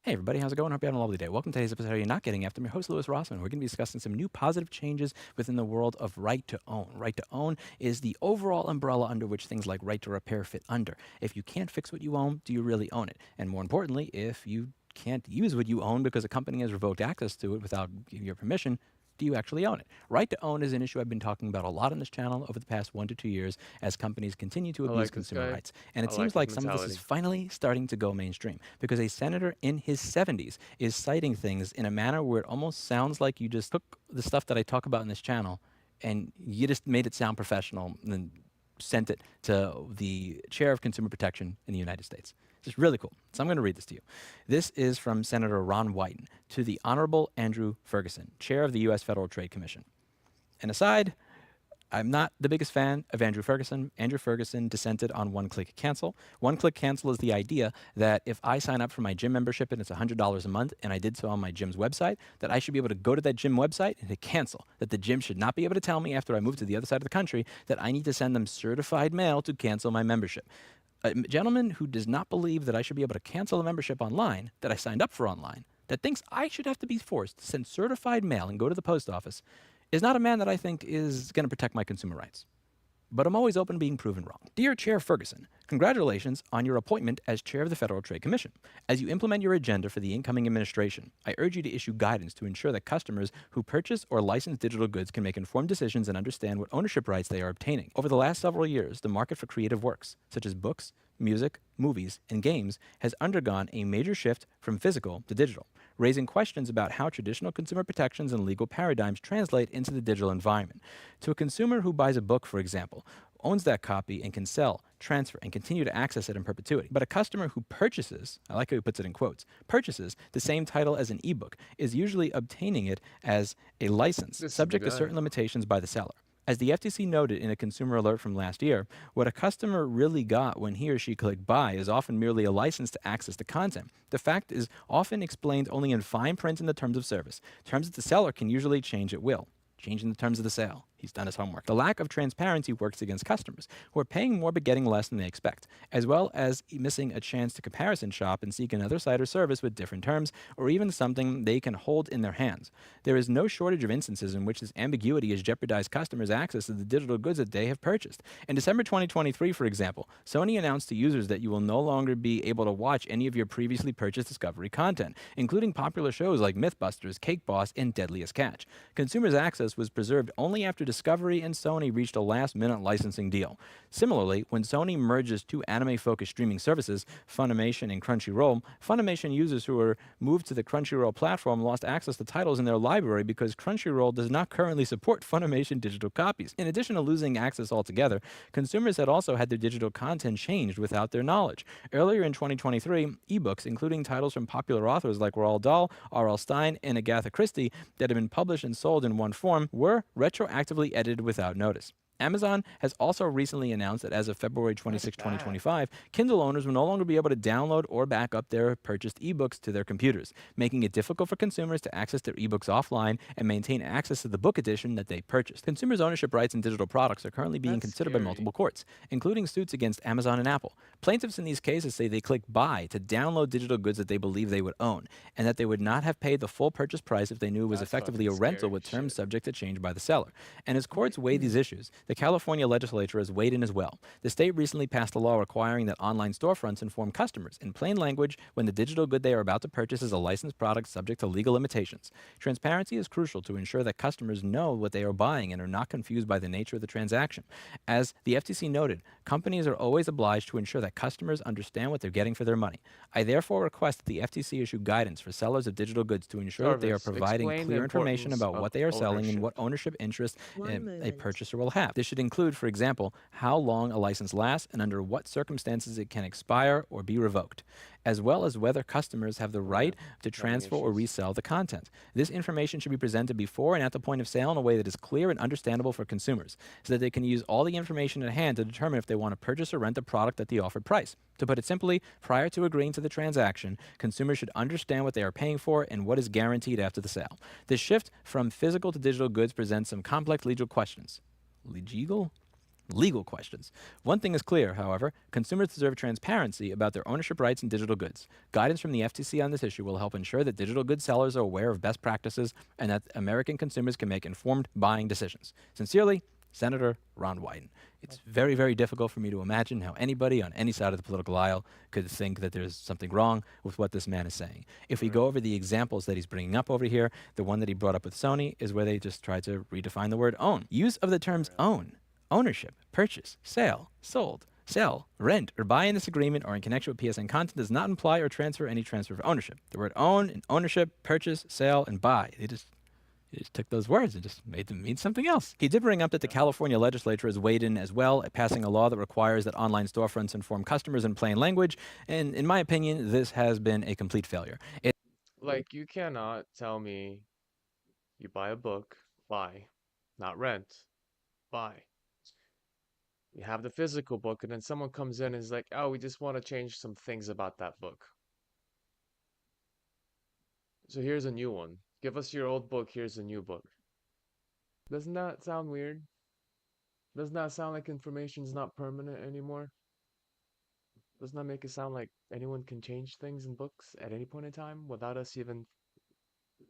Hey everybody, how's it going? Hope you're having a lovely day. Welcome to today's episode of You're Not Getting After. I'm your host, Louis Rossman. We're going to be discussing some new positive changes within the world of right to own. Right to own is the overall umbrella under which things like right to repair fit under. If you can't fix what you own, do you really own it? And more importantly, if you can't use what you own because a company has revoked access to it without your permission, do you actually own it? Right to own is an issue I've been talking about a lot on this channel over the past 1 to 2 years as companies continue to abuse consumer rights. And it seems like some of this is finally starting to go mainstream because a senator in his 70s is citing things in a manner where it almost sounds like you just took the stuff that I talk about in this channel and you just made it sound professional and then sent it to the chair of consumer protection in the United States. It's really cool. So I'm going to read this to you. This is from Senator Ron Wyden to the Honorable Andrew Ferguson, chair of the U.S. Federal Trade Commission. And aside, I'm not the biggest fan of Andrew Ferguson. Andrew Ferguson dissented on one-click cancel. One-click cancel is the idea that if I sign up for my gym membership and it's $100 a month and I did so on my gym's website, that I should be able to go to that gym website and hit cancel. That the gym should not be able to tell me after I move to the other side of the country that I need to send them certified mail to cancel my membership. A gentleman who does not believe that I should be able to cancel a membership online that I signed up for online, that thinks I should have to be forced to send certified mail and go to the post office, is not a man that I think is going to protect my consumer rights. But I'm always open to being proven wrong. Dear Chair Ferguson, congratulations on your appointment as Chair of the Federal Trade Commission. As you implement your agenda for the incoming administration, I urge you to issue guidance to ensure that customers who purchase or license digital goods can make informed decisions and understand what ownership rights they are obtaining. Over the last several years, the market for creative works, such as books, music, movies, and games, has undergone a major shift from physical to digital, raising questions about how traditional consumer protections and legal paradigms translate into the digital environment. To a consumer who buys a book, for example, owns that copy and can sell, transfer, and continue to access it in perpetuity. But a customer who purchases, I like how he puts it in quotes, purchases the same title as an ebook is usually obtaining it as a license, subject to certain limitations by the seller. As the FTC noted in a consumer alert from last year, what a customer really got when he or she clicked buy is often merely a license to access the content. The fact is often explained only in fine print in the terms of service, terms that the seller can usually change at will. Changing the terms of the sale. He's done his homework. The lack of transparency works against customers who are paying more but getting less than they expect, as well as missing a chance to comparison shop and seek another site or service with different terms, or even something they can hold in their hands. There is no shortage of instances in which this ambiguity has jeopardized customers' access to the digital goods that they have purchased. In December 2023, for example, Sony announced to users that you will no longer be able to watch any of your previously purchased Discovery content, including popular shows like Mythbusters, Cake Boss, and Deadliest Catch. Consumers' access was preserved only after Discovery and Sony reached a last-minute licensing deal. Similarly, when Sony merges two anime-focused streaming services, Funimation and Crunchyroll, Funimation users who were moved to the Crunchyroll platform lost access to titles in their library because Crunchyroll does not currently support Funimation digital copies. In addition to losing access altogether, consumers had also had their digital content changed without their knowledge. Earlier in 2023, ebooks, including titles from popular authors like Roald Dahl, R.L. Stine, and Agatha Christie that had been published and sold in one form, were retroactively edited without notice. Amazon has also recently announced that as of February 26, 2025, Kindle owners will no longer be able to download or back up their purchased ebooks to their computers, making it difficult for consumers to access their ebooks offline and maintain access to the book edition that they purchased. Consumers' ownership rights in digital products are currently being considered by multiple courts, including suits against Amazon and Apple. Plaintiffs in these cases say they clicked buy to download digital goods that they believe they would own, and that they would not have paid the full purchase price if they knew it was effectively a rental with terms subject to change by the seller. And as courts weigh these issues, the California legislature has weighed in as well. The state recently passed a law requiring that online storefronts inform customers in plain language when the digital good they are about to purchase is a licensed product subject to legal limitations. Transparency is crucial to ensure that customers know what they are buying and are not confused by the nature of the transaction. As the FTC noted, companies are always obliged to ensure that customers understand what they're getting for their money. I therefore request that the FTC issue guidance for sellers of digital goods to ensure that they are providing clear information about what they are selling and what ownership interest a purchaser will have. This should include, for example, how long a license lasts and under what circumstances it can expire or be revoked, as well as whether customers have the right to transfer or resell the content. This information should be presented before and at the point of sale in a way that is clear and understandable for consumers, so that they can use all the information at hand to determine if they want to purchase or rent the product at the offered price. To put it simply, prior to agreeing to the transaction, consumers should understand what they are paying for and what is guaranteed after the sale. This shift from physical to digital goods presents some complex legal questions. Legal? legal questions. One thing is clear, however, consumers deserve transparency about their ownership rights in digital goods. Guidance from the FTC on this issue will help ensure that digital goods sellers are aware of best practices and that American consumers can make informed buying decisions. Sincerely, Senator Ron Wyden. It's very, very difficult for me to imagine how anybody on any side of the political aisle could think that there's something wrong with what this man is saying. If we go over the examples that he's bringing up over here, the one that he brought up with Sony is where they just tried to redefine the word own. Use of the terms own, ownership, purchase, sale, sold, sell, rent, or buy in this agreement or in connection with PSN content does not imply or transfer any transfer of ownership. The word own and ownership, purchase, sale, and buy, he just took those words and just made them mean something else. He did bring up that the California legislature has weighed in as well, passing a law that requires that online storefronts inform customers in plain language, and in my opinion, this has been a complete failure. Like, you cannot tell me you buy a book, buy, not rent, buy. You have the physical book, and then someone comes in and is like, oh, we just want to change some things about that book. So here's a new one. Give us your old book, here's a new book. Doesn't that sound weird? Doesn't that sound like information's not permanent anymore? Doesn't that make it sound like anyone can change things in books at any point in time without us even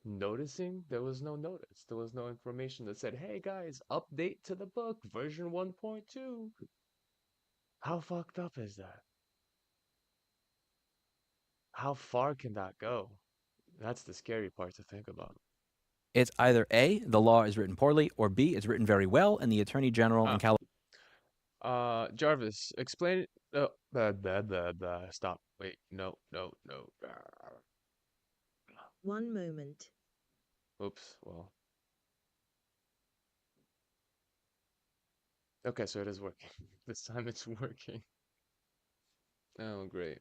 noticing? There was no notice. There was no information that said, hey guys, update to the book, version 1.2. How fucked up is that? How far can that go? That's the scary part to think about. It's either A, the law is written poorly, or B, it's written very well, and the Attorney General in California. Jarvis, explain it. Stop. Wait, no. 1 moment. Oops, well. Okay, so it is working. This time it's working. Oh, great.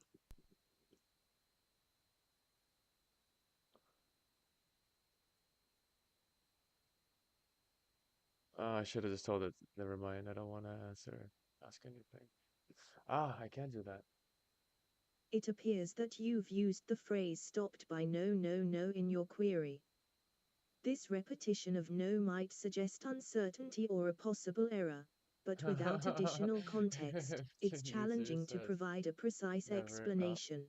I should have just told it. Never mind. I don't want to ask anything. I can't do that. It appears that you've used the phrase stopped by no in your query. This repetition of no might suggest uncertainty or a possible error, but without additional context, it's challenging to provide a precise explanation.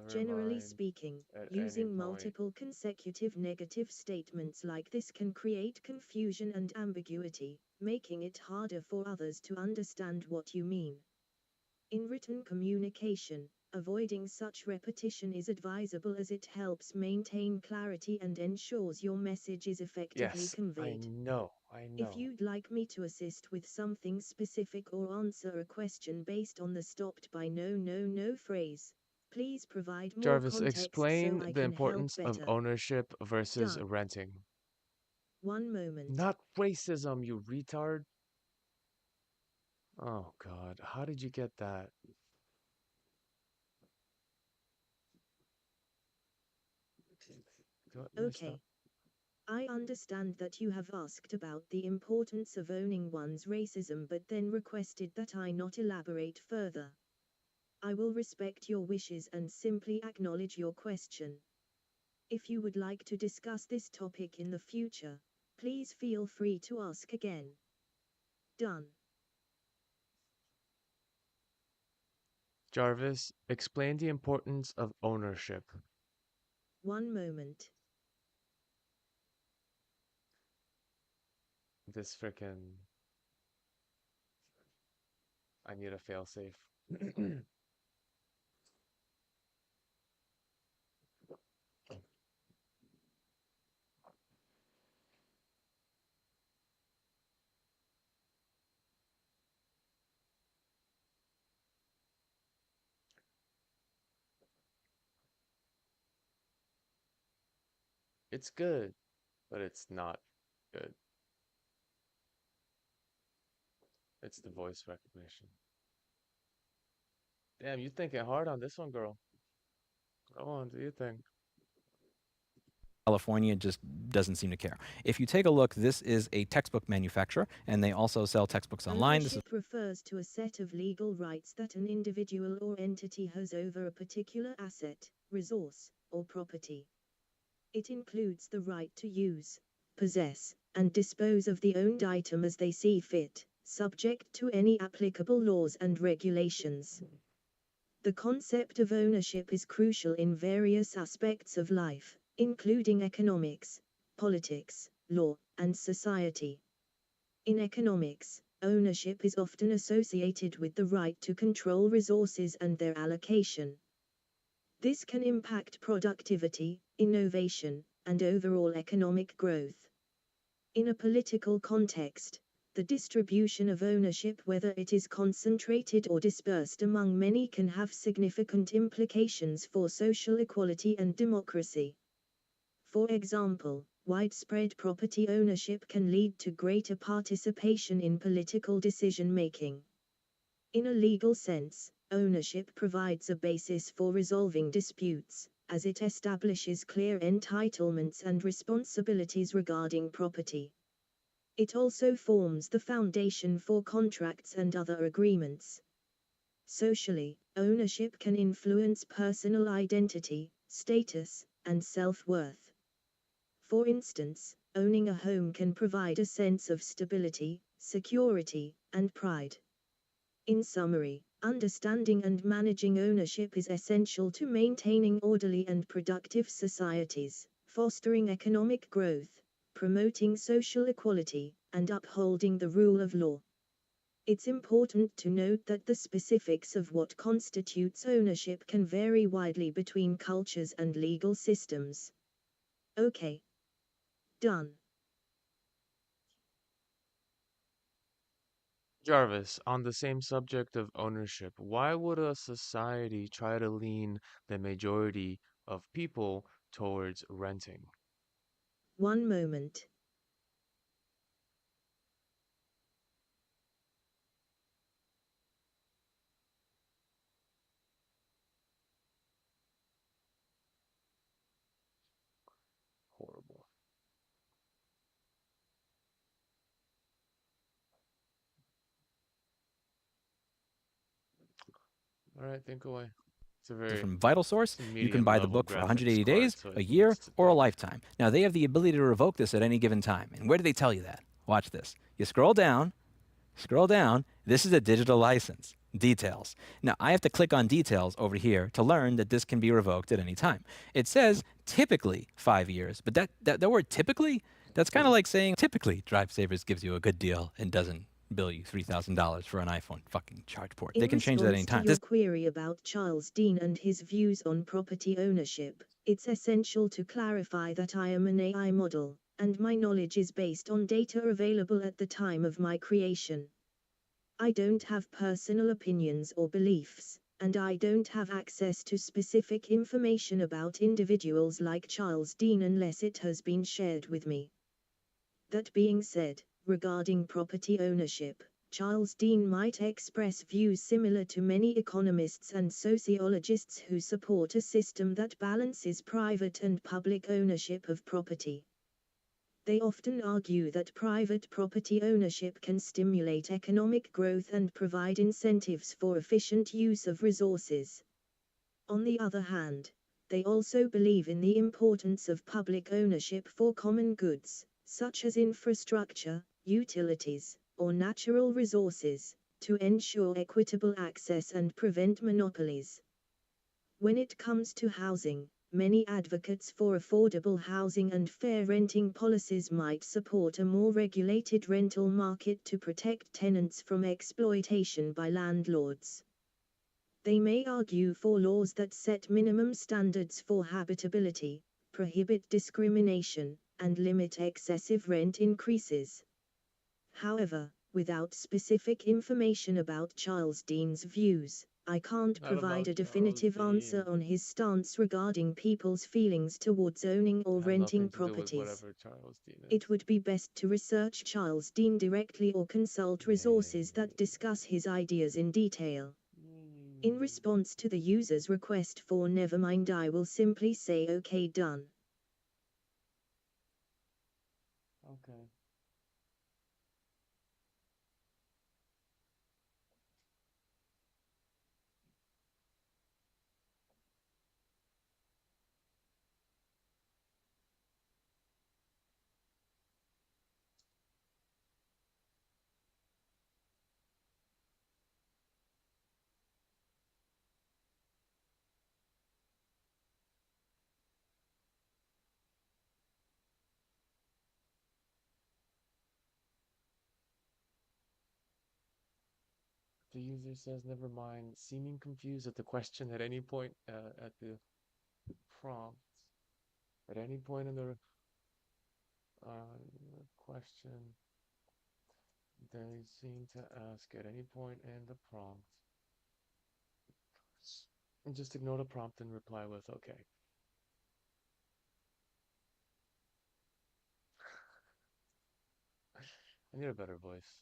Generally speaking, using multiple consecutive negative statements like this can create confusion and ambiguity, making it harder for others to understand what you mean. In written communication, avoiding such repetition is advisable as it helps maintain clarity and ensures your message is effectively conveyed. I know. If you'd like me to assist with something specific or answer a question based on the stopped by no phrase, please provide more Jarvis, context explain so I the can importance help of better. ownership versus Done. renting. 1 moment. Not racism, you retard. Oh God, how did you get that? Okay. I understand that you have asked about the importance of owning one's racism but then requested that I not elaborate further. I will respect your wishes and simply acknowledge your question. If you would like to discuss this topic in the future, please feel free to ask again. Done. Jarvis, explain the importance of ownership. 1 moment. This frickin'... I need a failsafe. It's good, but it's not good. It's the voice recognition. Damn, you thinking hard on this one, girl. Go on, do your thing. California just doesn't seem to care. If you take a look, this is a textbook manufacturer, and they also sell textbooks online. Ownership refers to a set of legal rights that an individual or entity has over a particular asset, resource, or property. It includes the right to use, possess, and dispose of the owned item as they see fit, subject to any applicable laws and regulations. The concept of ownership is crucial in various aspects of life, including economics, politics, law, and society. In economics, ownership is often associated with the right to control resources and their allocation. This can impact productivity, innovation, and overall economic growth. In a political context, the distribution of ownership, whether it is concentrated or dispersed among many, can have significant implications for social equality and democracy. For example, widespread property ownership can lead to greater participation in political decision-making. In a legal sense, ownership provides a basis for resolving disputes, as it establishes clear entitlements and responsibilities regarding property. It also forms the foundation for contracts and other agreements. Socially, ownership can influence personal identity, status, and self-worth. For instance, owning a home can provide a sense of stability, security, and pride. In summary, understanding and managing ownership is essential to maintaining orderly and productive societies, fostering economic growth, promoting social equality, and upholding the rule of law. It's important to note that the specifics of what constitutes ownership can vary widely between cultures and legal systems. Okay. Done. Jarvis, on the same subject of ownership, why would a society try to lean the majority of people towards renting? One moment. Horrible. All right, think away. It's a very From Vital Source, it's a you can buy the medium-level book for graphics 180 card, days, so a it year, needs to or a be. lifetime. Now, they have the ability to revoke this at any given time. And where do they tell you that? Watch this. You scroll down, this is a digital license. Details. Now, I have to click on details over here to learn that this can be revoked at any time. It says typically 5 years, but that word typically, that's kind of like saying typically Drive Savers gives you a good deal and doesn't bill you $3,000 for an iPhone fucking charge port. They can change that at any In time. response to your query about Charles Dean and his views on property ownership, it's essential to clarify that I am an AI model, and my knowledge is based on data available at the time of my creation. I don't have personal opinions or beliefs, and I don't have access to specific information about individuals like Charles Dean unless it has been shared with me. That being said, regarding property ownership, Charles Dean might express views similar to many economists and sociologists who support a system that balances private and public ownership of property. They often argue that private property ownership can stimulate economic growth and provide incentives for efficient use of resources. On the other hand, they also believe in the importance of public ownership for common goods, such as infrastructure, utilities, or natural resources, to ensure equitable access and prevent monopolies. When it comes to housing, many advocates for affordable housing and fair renting policies might support a more regulated rental market to protect tenants from exploitation by landlords. They may argue for laws that set minimum standards for habitability, prohibit discrimination, and limit excessive rent increases. However, without specific information about Charles Dean's views, I can't provide a definitive answer on his stance regarding people's feelings towards owning or renting properties. It would be best to research Charles Dean directly or consult resources that discuss his ideas in detail. In response to the user's request for nevermind, I will simply say okay, done. Okay. the user says, never mind, seeming confused at the question at any point at the prompt. At any point in the question, they seem to ask at any point in the prompt. And just ignore the prompt and reply with okay. I need a better voice.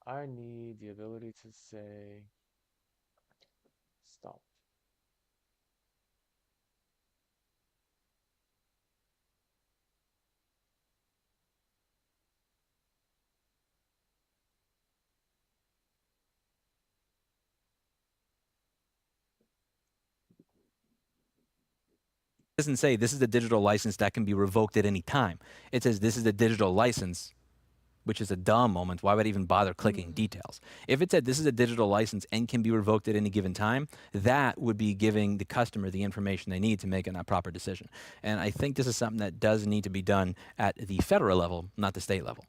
I need the ability to say stop. It doesn't say this is a digital license that can be revoked at any time. It says this is a digital license, which is a dumb moment. Why would I even bother clicking details? If it said this is a digital license and can be revoked at any given time, that would be giving the customer the information they need to make a proper decision. And I think this is something that does need to be done at the federal level, not the state level.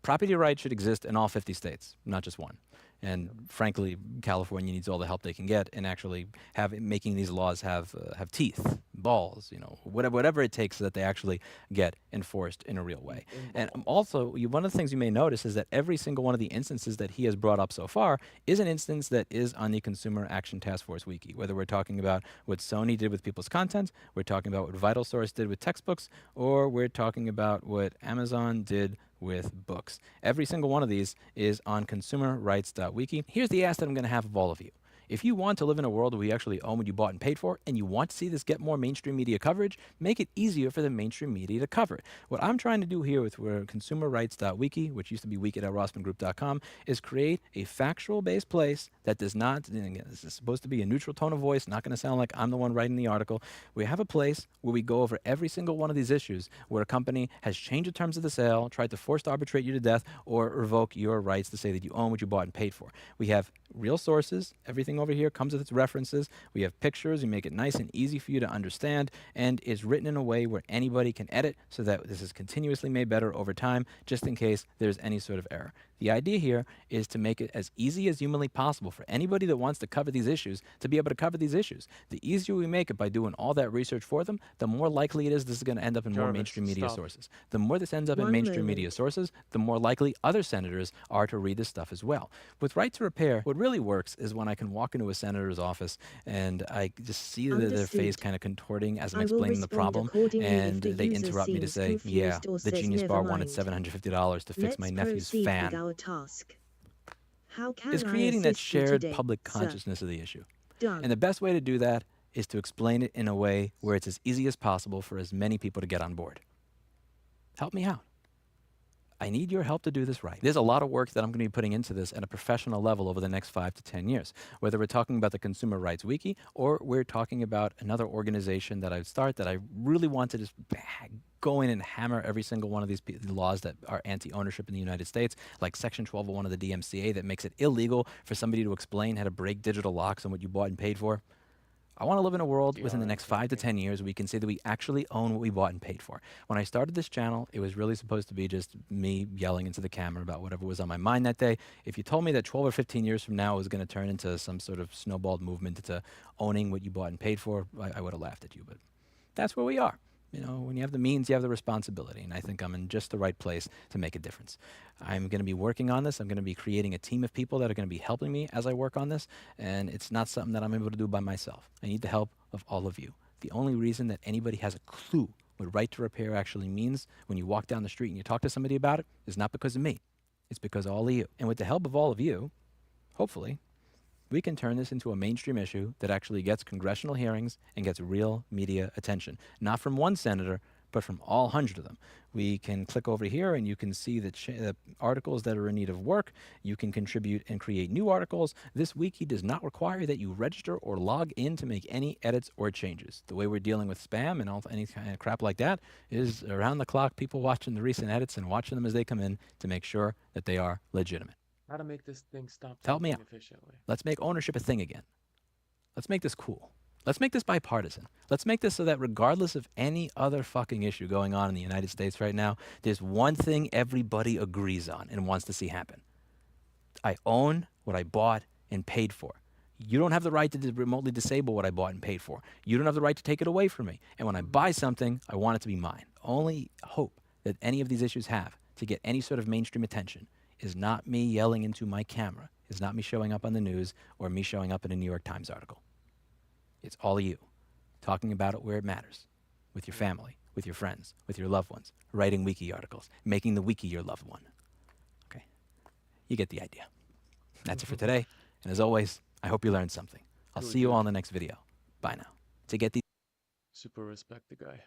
Property rights should exist in all 50 states, not just one. And frankly, California needs all the help they can get in actually making these laws have teeth, balls, whatever it takes so that they actually get enforced in a real way. And also, one of the things you may notice is that every single one of the instances that he has brought up so far is an instance that is on the Consumer Action Task Force Wiki. Whether we're talking about what Sony did with people's content, we're talking about what VitalSource did with textbooks, or we're talking about what Amazon did with books. Every single one of these is on consumerrights.wiki. Here's the ask that I'm going to have of all of you. If you want to live in a world where you actually own what you bought and paid for, and you want to see this get more mainstream media coverage, make it easier for the mainstream media to cover it. What I'm trying to do here with consumerrights.wiki, which used to be wiki.rossmangroup.com, is create a factual-based place that does not, and again, this is supposed to be a neutral tone of voice, not going to sound like I'm the one writing the article. We have a place where we go over every single one of these issues where a company has changed the terms of the sale, tried to force to arbitrate you to death, or revoke your rights to say that you own what you bought and paid for. We have real sources. Everything over here comes with its references. We have pictures. We make it nice and easy for you to understand, and it's written in a way where anybody can edit so that this is continuously made better over time, just in case there's any sort of error. The idea here is to make it as easy as humanly possible for anybody that wants to cover these issues to be able to cover these issues. The easier we make it by doing all that research for them, the more likely it is this is going to end up in more mainstream media sources. The more this ends up in mainstream media sources, the more likely other senators are to read this stuff as well. With right to repair, what really works is when I can walk into a senator's office and I just see their face kind of contorting as I'm explaining the problem, and they interrupt me to say, yeah, the Genius Bar wanted $750 to fix my nephew's fan. Is creating that shared public consciousness of the issue. And the best way to do that is to explain it in a way where it's as easy as possible for as many people to get on board. Help me out. I need your help to do this right. There's a lot of work that I'm going to be putting into this at a professional level over the next 5 to 10 years, whether we're talking about the Consumer Rights Wiki or we're talking about another organization that I'd start that I really want to just go in and hammer every single one of these laws that are anti-ownership in the United States, like Section 1201 of the DMCA that makes it illegal for somebody to explain how to break digital locks on what you bought and paid for. I want to live in a world within the next 5 to 10 years where we can say that we actually own what we bought and paid for. When I started this channel, it was really supposed to be just me yelling into the camera about whatever was on my mind that day. If you told me that 12 or 15 years from now it was going to turn into some sort of snowballed movement into owning what you bought and paid for, I would have laughed at you. But that's where we are. When you have the means, you have the responsibility, and I think I'm in just the right place to make a difference. I'm going to be working on this. I'm going to be creating a team of people that are going to be helping me as I work on this, and it's not something that I'm able to do by myself. I need the help of all of you. The only reason that anybody has a clue what right to repair actually means when you walk down the street and you talk to somebody about it is not because of me. It's because of all of you. And with the help of all of you, hopefully, we can turn this into a mainstream issue that actually gets congressional hearings and gets real media attention. Not from one senator, but from all 100 of them. We can click over here and you can see the articles that are in need of work. You can contribute and create new articles. This wiki does not require that you register or log in to make any edits or changes. The way we're dealing with spam and any kind of crap like that is around the clock, people watching the recent edits and watching them as they come in to make sure that they are legitimate. How to make this thing stop Help me talking out. efficiently. Let's make ownership a thing again. Let's make this cool. Let's make this bipartisan. Let's make this so that regardless of any other fucking issue going on in the United States right now, there's one thing everybody agrees on and wants to see happen. I own what I bought and paid for. You don't have the right to remotely disable what I bought and paid for. You don't have the right to take it away from me. And when I buy something, I want it to be mine. Only hope that any of these issues have to get any sort of mainstream attention is not me yelling into my camera, is not me showing up on the news or me showing up in a New York Times article. It's all of you talking about it where it matters, with your family, with your friends, with your loved ones, writing wiki articles, making the wiki your loved one. Okay, you get the idea. That's it for today. And as always, I hope you learned something. I'll see you all in the next video. Bye now. To get these Super respect the guy.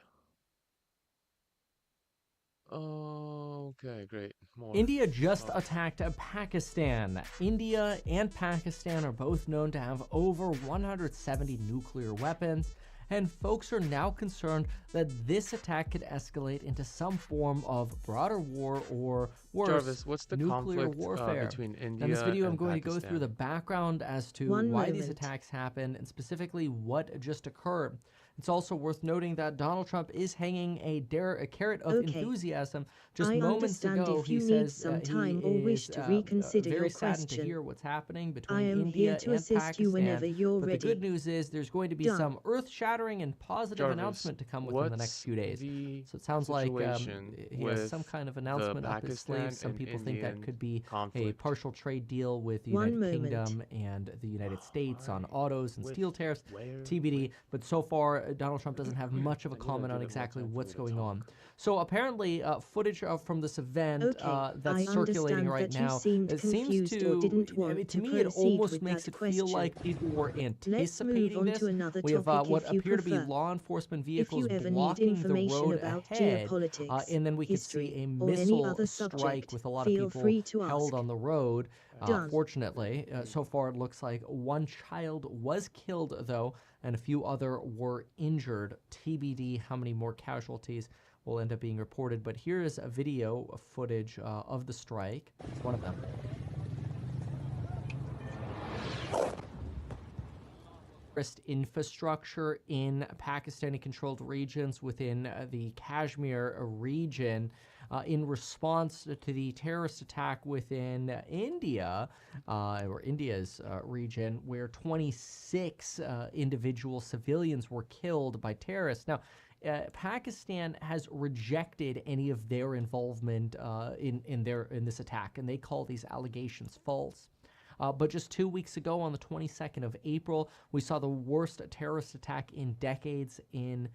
Okay, great. More. India just attacked Pakistan. India and Pakistan are both known to have over 170 nuclear weapons, and folks are now concerned that this attack could escalate into some form of broader war or worse, Jarvis, what's the nuclear conflict warfare. between India In this video, I'm and going to Pakistan? go through the background as to why these attacks happened and specifically what just occurred. It's also worth noting that Donald Trump is hanging a carrot of enthusiasm. Just moments ago, he says some time he or wish is to reconsider very your saddened to question. hear what's happening I between am India here to and assist Pakistan. you whenever you're but ready. the good news is there's going to be Done. some earth-shattering and positive Jarvis, announcement to come within the next few days. So it sounds like he has some kind of announcement up his sleeve. Some people think that could be a partial trade deal with the United Kingdom and the United States on autos and steel tariffs, TBD. But so far, Donald Trump doesn't have much of a comment on exactly what's going on. So apparently, footage from this event that's circulating right now, it seems to, to me, it almost makes it feel like people were anticipating this. We have what appear to be law enforcement vehicles blocking the road ahead, and then we could see a missile strike with a lot of people held on the road. Fortunately, so far it looks like one child was killed, though, and a few other were injured. TBD how many more casualties will end up being reported. But here is a video footage of the strike. It's one of them. Infrastructure in Pakistani-controlled regions within the Kashmir region in response to the terrorist attack within India, or India's region, where 26 individual civilians were killed by terrorists. Now, Pakistan has rejected any of their involvement in this attack, and they call these allegations false. But just 2 weeks ago, on the 22nd of April, we saw the worst terrorist attack in decades in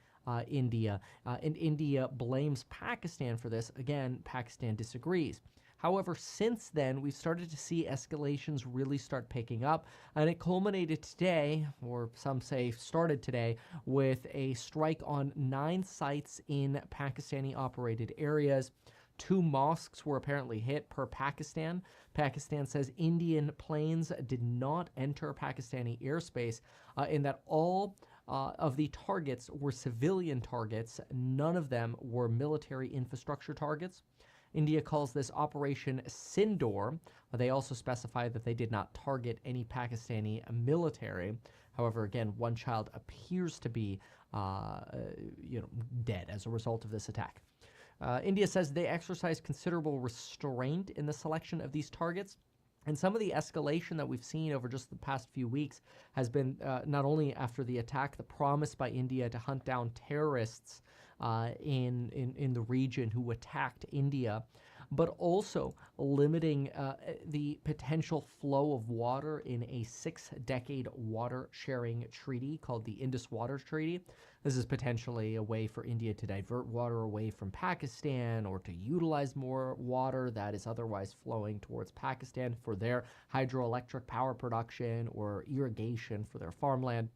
India. And India blames Pakistan for this. Again, Pakistan disagrees. However, since then, we've started to see escalations really start picking up, and it culminated today, or some say started today, with a strike on 9 sites in Pakistani-operated areas. 2 mosques were apparently hit per Pakistan. Pakistan says Indian planes did not enter Pakistani airspace, in that all of the targets were civilian targets. None of them were military infrastructure targets. India calls this Operation Sindoor. They also specify that they did not target any Pakistani military. However, again, one child appears to be dead as a result of this attack. India says they exercised considerable restraint in the selection of these targets. And some of the escalation that we've seen over just the past few weeks has been not only after the attack, the promise by India to hunt down terrorists in the region who attacked India, but also limiting the potential flow of water in a 6-decade water-sharing treaty called the Indus Water Treaty. This is potentially a way for India to divert water away from Pakistan or to utilize more water that is otherwise flowing towards Pakistan for their hydroelectric power production or irrigation for their farmland.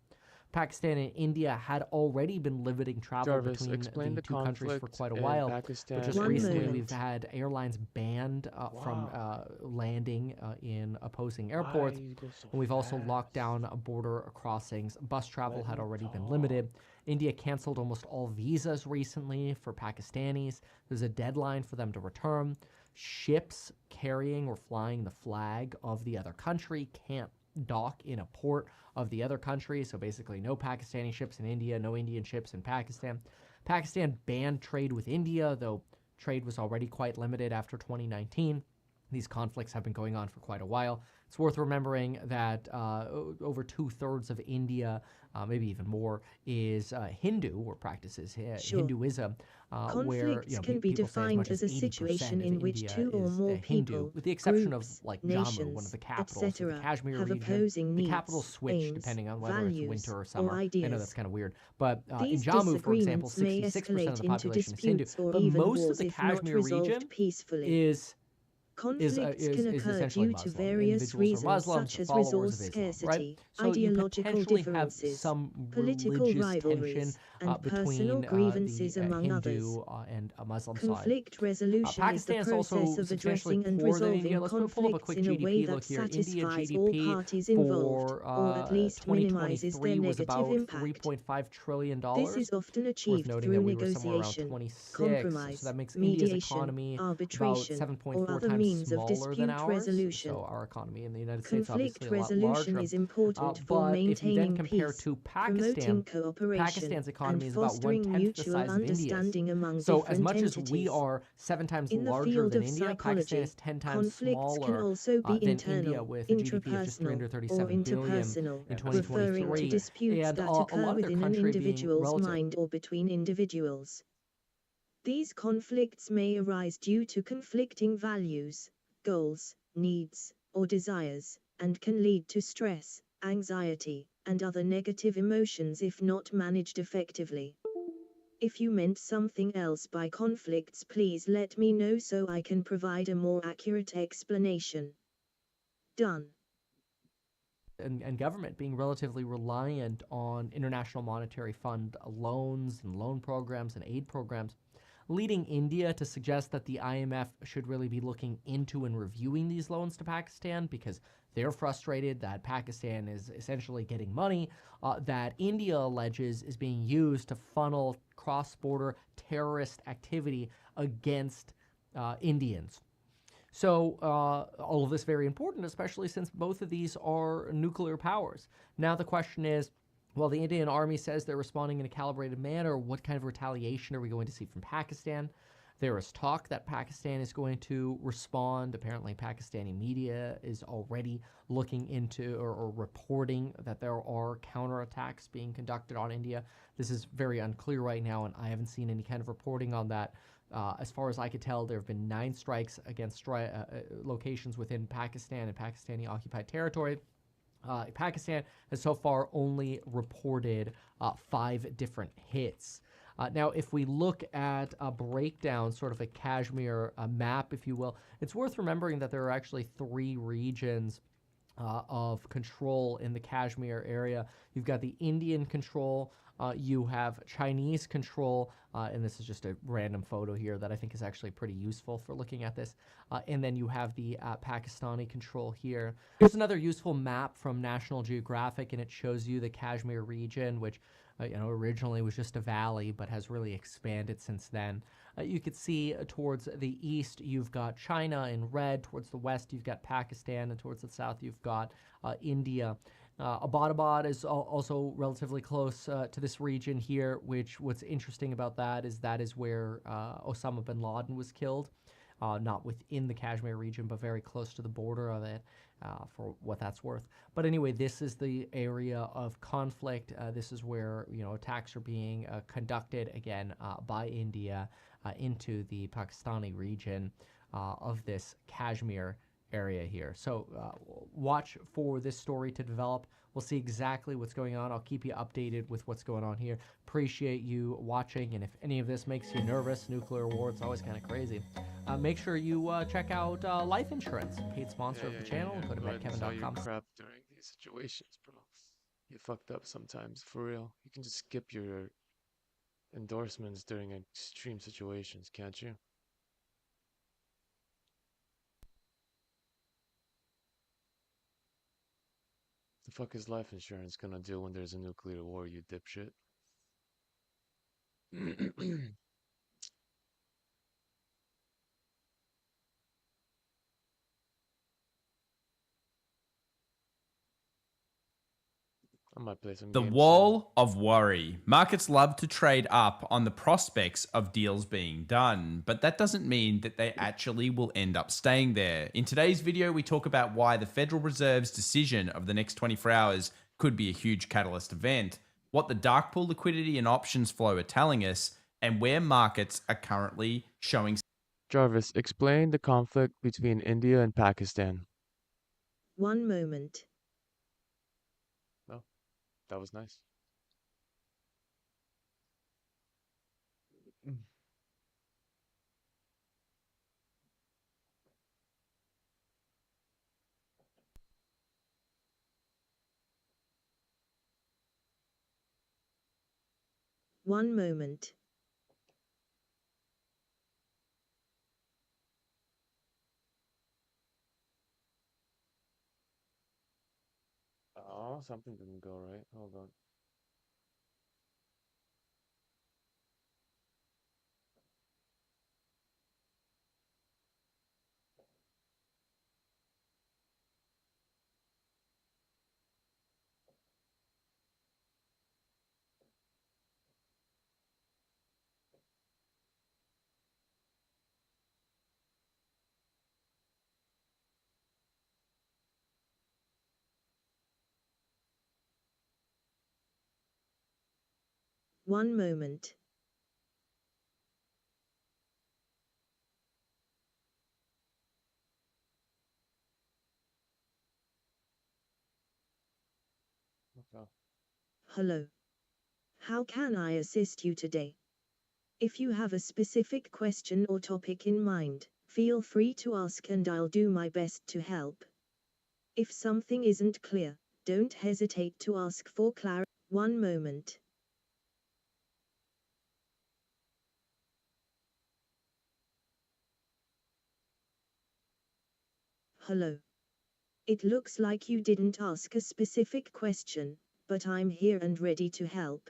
Pakistan and India had already been limiting travel between the two countries for quite a while. But just recently, we've had airlines banned from landing in opposing airports. And we've also locked down border crossings. Bus travel had already been limited. India canceled almost all visas recently for Pakistanis. There's a deadline for them to return. Ships carrying or flying the flag of the other country can't dock in a port of the other country. So basically, no Pakistani ships in India, no Indian ships in Pakistan. Pakistan banned trade with India, though trade was already quite limited after 2019. These conflicts have been going on for quite a while. It's worth remembering that over 2/3 of India, maybe even more, is Hindu or practices Hinduism. Conflicts can be defined as a situation in which two or more Hindu, people, with the exception groups, of like Jammu, one of nations, the capitals of the etc., Kashmir have region. opposing The needs, capitals switch aims, depending on whether it's values, winter or summer. or I know ideas. that's kind of weird, but in These Jammu, for example, disagreements may 66% of the escalate into population is Hindu, disputes or but even most of wars the if not Kashmir resolved region peacefully. is Conflicts can occur essentially due to Muslim. various Individuals are reasons Muslims, such or as followers resource of Islam, scarcity, right? So you ideological potentially have differences, some political religious tension rivalries, and personal between grievances the among Hindu others. and Muslim side. Conflict resolution is the Pakistan is process also of substantially addressing and poorer than India. resolving Let's pull up a conflicts quick in a way GDP that look here. India satisfies all GDP parties involved, for or at least minimizes their 2023 was negative about impact. $3.5 trillion. This is often Worth achieved noting through that we were somewhere around negotiation, 26, compromise, so that makes India's mediation, economy about arbitration, 7.4 or other times means of smaller than dispute ours. resolution. So our economy in the United States Conflict obviously a lot resolution larger. is important for But if you then maintaining compare peace, to promoting Pakistan, cooperation, Pakistan's and economy is about fostering 1/10 the mutual size of India's. understanding among So as different much as entities. we are 7 times In the larger field than of India, Pakistan psychology, is 10 times conflicts can smaller also be than internal, India, with a GDP of just intrapersonal, or 337 billion interpersonal, in referring to 2023, disputes and that a occur lot of their within an country being individual's relative. mind or between individuals. These conflicts may arise due to conflicting values, goals, needs, or desires, and can lead to stress, anxiety, and other negative emotions if not managed effectively. If you meant something else by conflicts, please let me know so I can provide a more accurate explanation. Done. And government being relatively reliant on International Monetary Fund loans and loan programs and aid programs, leading India to suggest that the IMF should really be looking into and reviewing these loans to Pakistan, because they're frustrated that Pakistan is essentially getting money that India alleges is being used to funnel cross-border terrorist activity against Indians. So all of this very important, especially since both of these are nuclear powers. Now the question is, well, the Indian army says they're responding in a calibrated manner. What kind of retaliation are we going to see from Pakistan? There is talk that Pakistan is going to respond. Apparently, Pakistani media is already looking into or reporting that there are counterattacks being conducted on India. This is very unclear right now, and I haven't seen any kind of reporting on that. As far as I could tell, there have been 9 strikes against locations within Pakistan and Pakistani occupied territory. Pakistan has so far only reported 5 different hits. Now, if we look at a breakdown, sort of a Kashmir map, if you will, it's worth remembering that there are actually 3 regions of control in the Kashmir area. You've got the Indian control, you have Chinese control, and this is just a random photo here that I think is actually pretty useful for looking at this. And then you have the Pakistani control here. Here's another useful map from National Geographic, and it shows you the Kashmir region, which originally was just a valley, but has really expanded since then. You could see towards the east, you've got China in red. Towards the west, you've got Pakistan, and towards the south, you've got India. Abbottabad is also relatively close to this region here, which what's interesting about that is where Osama bin Laden was killed. Not within the Kashmir region, but very close to the border of it, for what that's worth. But anyway, this is the area of conflict. This is where attacks are being conducted again by India into the Pakistani region of this Kashmir area here. So watch for this story to develop. We'll see exactly what's going on. I'll keep you updated with what's going on here. Appreciate you watching, and if any of this makes you nervous, nuclear war, it's always kind of crazy. Make sure you check out Life Insurance, paid sponsor of the channel. Go to medkevin.com. Crap during these situations, bro. You fucked up sometimes, for real. You can just skip your endorsements during extreme situations, can't you? The fuck is life insurance gonna do when there's a nuclear war, you dipshit? I might play some The games wall of worry. Markets love to trade up on the prospects of deals being done, but that doesn't mean that they actually will end up staying there. In today's video, we talk about why the Federal Reserve's decision of the next 24 hours could be a huge catalyst event, what the dark pool liquidity and options flow are telling us, and where markets are currently showing. Jarvis, explain the conflict between India and Pakistan. One moment. Oh, that was nice. One moment. Oh, something didn't go right. Hold on. One moment. Okay. Hello. How can I assist you today? If you have a specific question or topic in mind, feel free to ask and I'll do my best to help. If something isn't clear, don't hesitate to ask for clarity. One moment. Hello. It looks like you didn't ask a specific question, but I'm here and ready to help.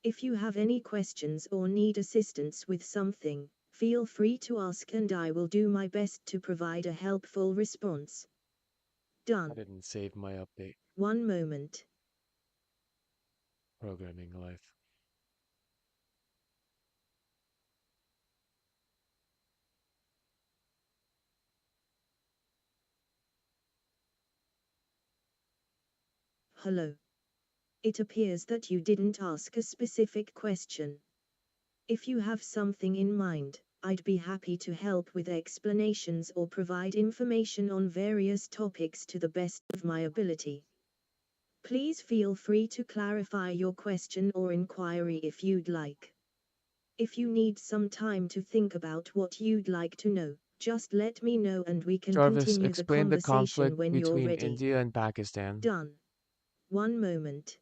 If you have any questions or need assistance with something, feel free to ask and I will do my best to provide a helpful response. Done. I didn't save my update. One moment. Programming life. Hello. It appears that you didn't ask a specific question. If you have something in mind, I'd be happy to help with explanations or provide information on various topics to the best of my ability. Please feel free to clarify your question or inquiry if you'd like. If you need some time to think about what you'd like to know, just let me know and we can Jarvis, continue the explain the conversation conflict when you're between ready. India and Pakistan. Done. One moment.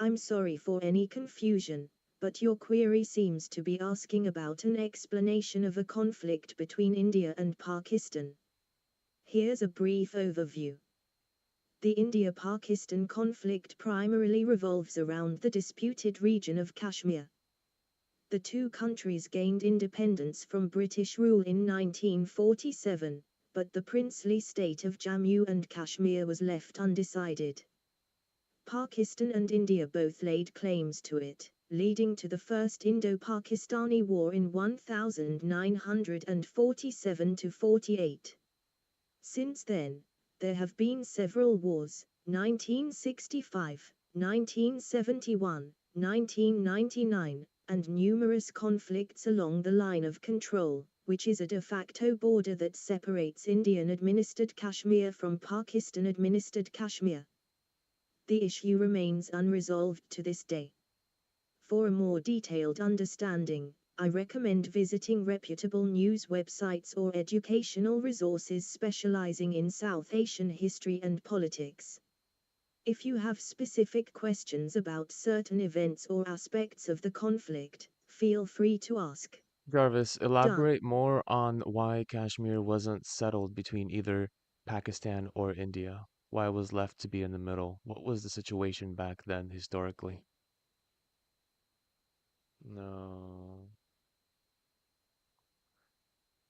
I'm sorry for any confusion, but your query seems to be asking about an explanation of a conflict between India and Pakistan. Here's a brief overview. The India-Pakistan conflict primarily revolves around the disputed region of Kashmir. The two countries gained independence from British rule in 1947, but the princely state of Jammu and Kashmir was left undecided. Pakistan and India both laid claims to it, leading to the First Indo-Pakistani War in 1947–48. Since then, there have been several wars, 1965, 1971, 1999, and numerous conflicts along the line of control, which is a de facto border that separates Indian-administered Kashmir from Pakistan-administered Kashmir. The issue remains unresolved to this day. For a more detailed understanding, I recommend visiting reputable news websites or educational resources specializing in South Asian history and politics. If you have specific questions about certain events or aspects of the conflict, feel free to ask. Jarvis, Done. elaborate more on why Kashmir wasn't settled between either Pakistan or India. Why it was left to be in the middle? What was the situation back then historically? No.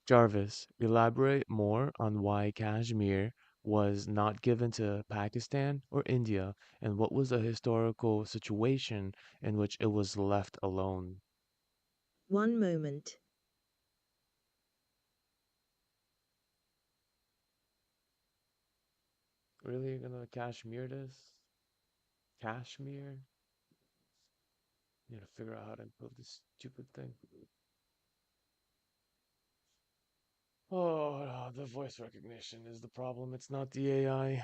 Jarvis, elaborate more on why Kashmir was not given to Pakistan or India, and what was the historical situation in which it was left alone. One moment. Really, you're gonna Kashmir this? Kashmir? You gotta figure out how to improve this stupid thing. Oh, the voice recognition is the problem. It's not the AI.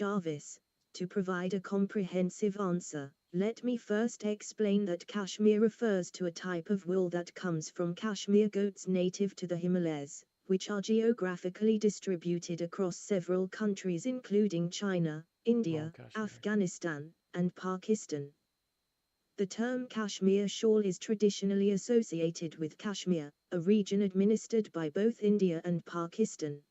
Jarvis, to provide a comprehensive answer, let me first explain that Kashmir refers to a type of wool that comes from Kashmir goats native to the Himalayas, which are geographically distributed across several countries including China, India, Afghanistan, and Pakistan. The term Kashmir shawl is traditionally associated with Kashmir, a region administered by both India and Pakistan.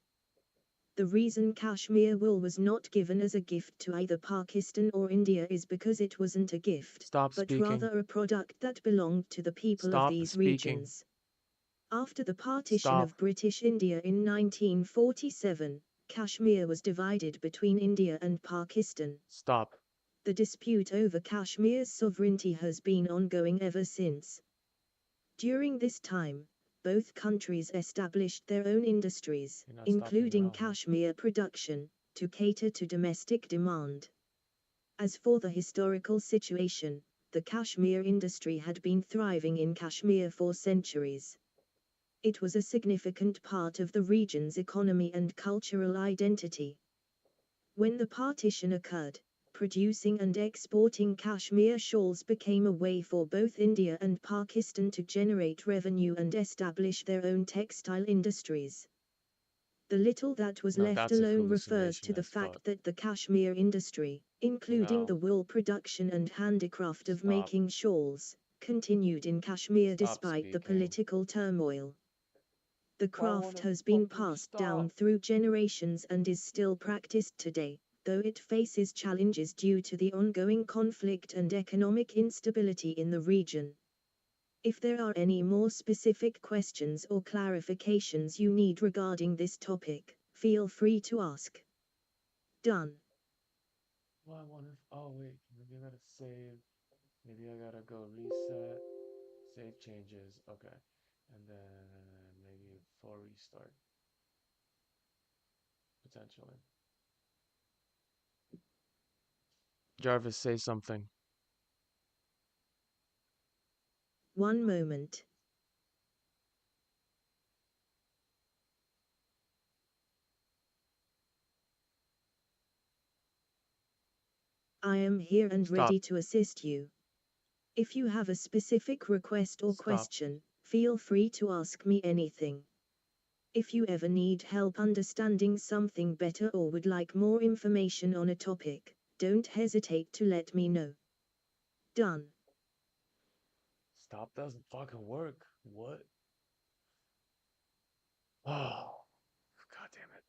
The reason Kashmir wool was not given as a gift to either Pakistan or India is because it wasn't a gift, but rather a product that belonged to the people of these regions. After the partition of British India in 1947, Kashmir was divided between India and Pakistan. The dispute over Kashmir's sovereignty has been ongoing ever since. During this time, both countries established their own industries, including Kashmir production, to cater to domestic demand. As for the historical situation, the Kashmir industry had been thriving in Kashmir for centuries. It was a significant part of the region's economy and cultural identity. When the partition occurred, producing and exporting Kashmir shawls became a way for both India and Pakistan to generate revenue and establish their own textile industries. The little that was left alone refers to the fact that the Kashmir industry, including the wool production and handicraft of making shawls, continued in Kashmir despite the political turmoil. The craft has been passed down through generations and is still practiced today, though it faces challenges due to the ongoing conflict and economic instability in the region. If there are any more specific questions or clarifications you need regarding this topic, feel free to ask. Done. Well, I wonder if, oh wait, maybe I gotta save. Maybe I gotta go reset, save changes. Okay. And then maybe full restart. Potentially. Jarvis, say something. One moment. I am here and ready to assist you. If you have a specific request or question, feel free to ask me anything. If you ever need help understanding something better or would like more information on a topic, don't hesitate to let me know. Done. Stop doesn't fucking work. What? Oh, god damn it.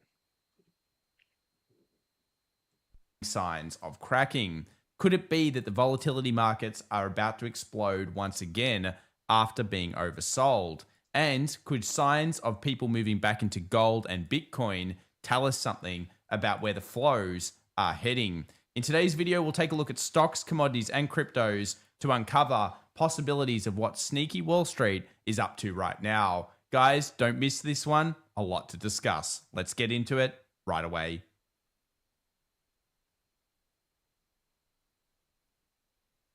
Signs of cracking. Could it be that the volatility markets are about to explode once again after being oversold? And could signs of people moving back into gold and Bitcoin tell us something about where the flows are heading? In today's video, we'll take a look at stocks, commodities, and cryptos to uncover possibilities of what sneaky Wall Street is up to right now. Guys, don't miss this one. A lot to discuss. Let's get into it right away.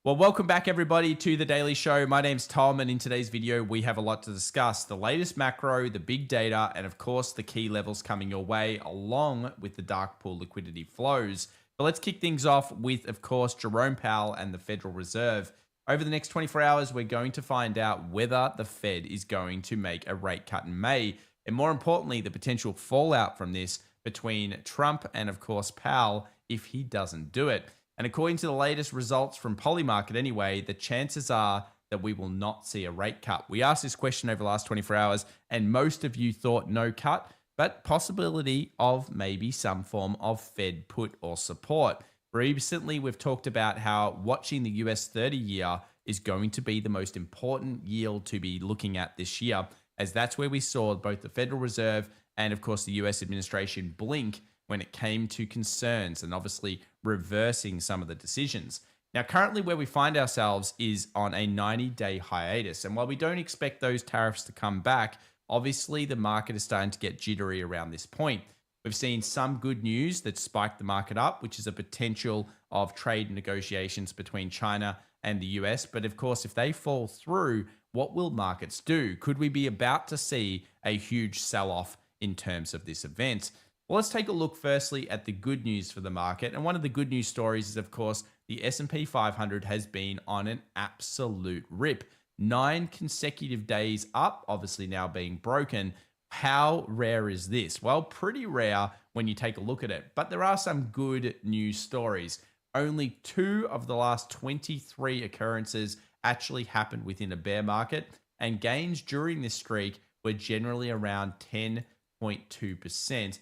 Well, welcome back everybody to The Daily Show. My name's Tom, and in today's video, we have a lot to discuss. The latest macro, the big data, and of course, the key levels coming your way, along with the dark pool liquidity flows. But let's kick things off with, of course, Jerome Powell and the Federal Reserve. Over the next 24 hours, we're going to find out whether the Fed is going to make a rate cut in May, and more importantly, the potential fallout from this between Trump and, of course, Powell if he doesn't do it. And according to the latest results from Polymarket anyway, the chances are that we will not see a rate cut. We asked this question over the last 24 hours, and most of you thought no cut, but possibility of maybe some form of Fed put or support. Recently, we've talked about how watching the US 30-year is going to be the most important yield to be looking at this year, as that's where we saw both the Federal Reserve and, of course, the US administration blink when it came to concerns and obviously reversing some of the decisions. Now, currently where we find ourselves is on a 90-day hiatus. And while we don't expect those tariffs to come back, obviously the market is starting to get jittery around this point. We've seen some good news that spiked the market up, which is a potential of trade negotiations between China and the US. But of course, if they fall through, what will markets do? Could we be about to see a huge sell-off in terms of this event? Well, let's take a look firstly at the good news for the market. And one of the good news stories is, of course, the S&P 500 has been on an absolute rip. 9 consecutive days up, obviously now being broken. How rare is this? Well, pretty rare when you take a look at it. But there are some good news stories. Only 2 of the last 23 occurrences actually happened within a bear market. And gains during this streak were generally around 10.2%.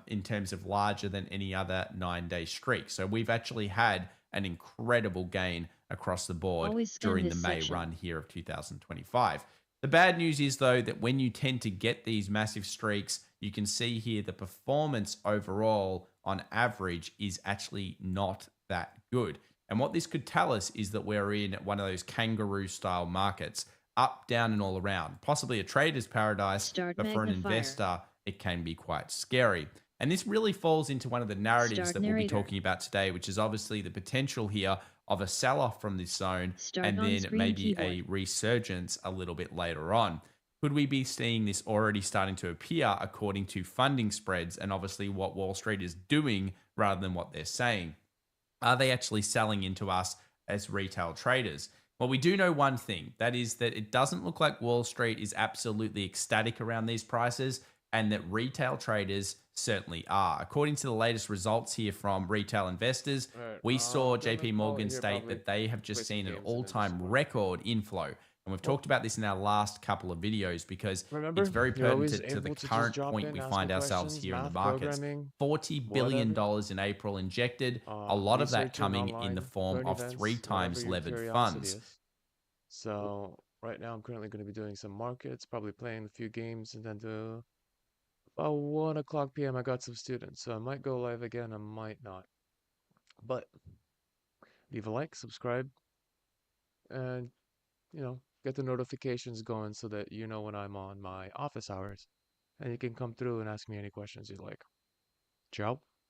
In terms of larger than any other 9-day streak. So we've actually had an incredible gain across the board during the May run here of 2025. The bad news is, though, that when you tend to get these massive streaks, you can see here the performance overall on average is actually not that good. And what this could tell us is that we're in one of those kangaroo style markets, up, down, and all around. Possibly a trader's paradise, but for an investor, it can be quite scary. And this really falls into one of the narratives that we'll be talking about today, which is obviously the potential here of a sell-off from this zone and then maybe a resurgence a little bit later on. Could we be seeing this already starting to appear according to funding spreads and obviously what Wall Street is doing rather than what they're saying? Are they actually selling into us as retail traders? Well, we do know one thing, that is that it doesn't look like Wall Street is absolutely ecstatic around these prices, and that retail traders certainly are. According to the latest results here from retail investors, we saw JP Morgan state that they have just seen an all-time record inflow. And we've talked about this in our last couple of videos because it's very pertinent to the current point we find ourselves here in the markets. $40 billion in April injected, a lot of that coming in the form of 3 times levered funds. So right now I'm currently going to be doing some markets, probably playing a few games, and then about 1 o'clock p.m. I got some students, so I might go live again, I might not. But leave a like, subscribe, and, get the notifications going so that you know when I'm on my office hours. And you can come through and ask me any questions you'd like. Ciao.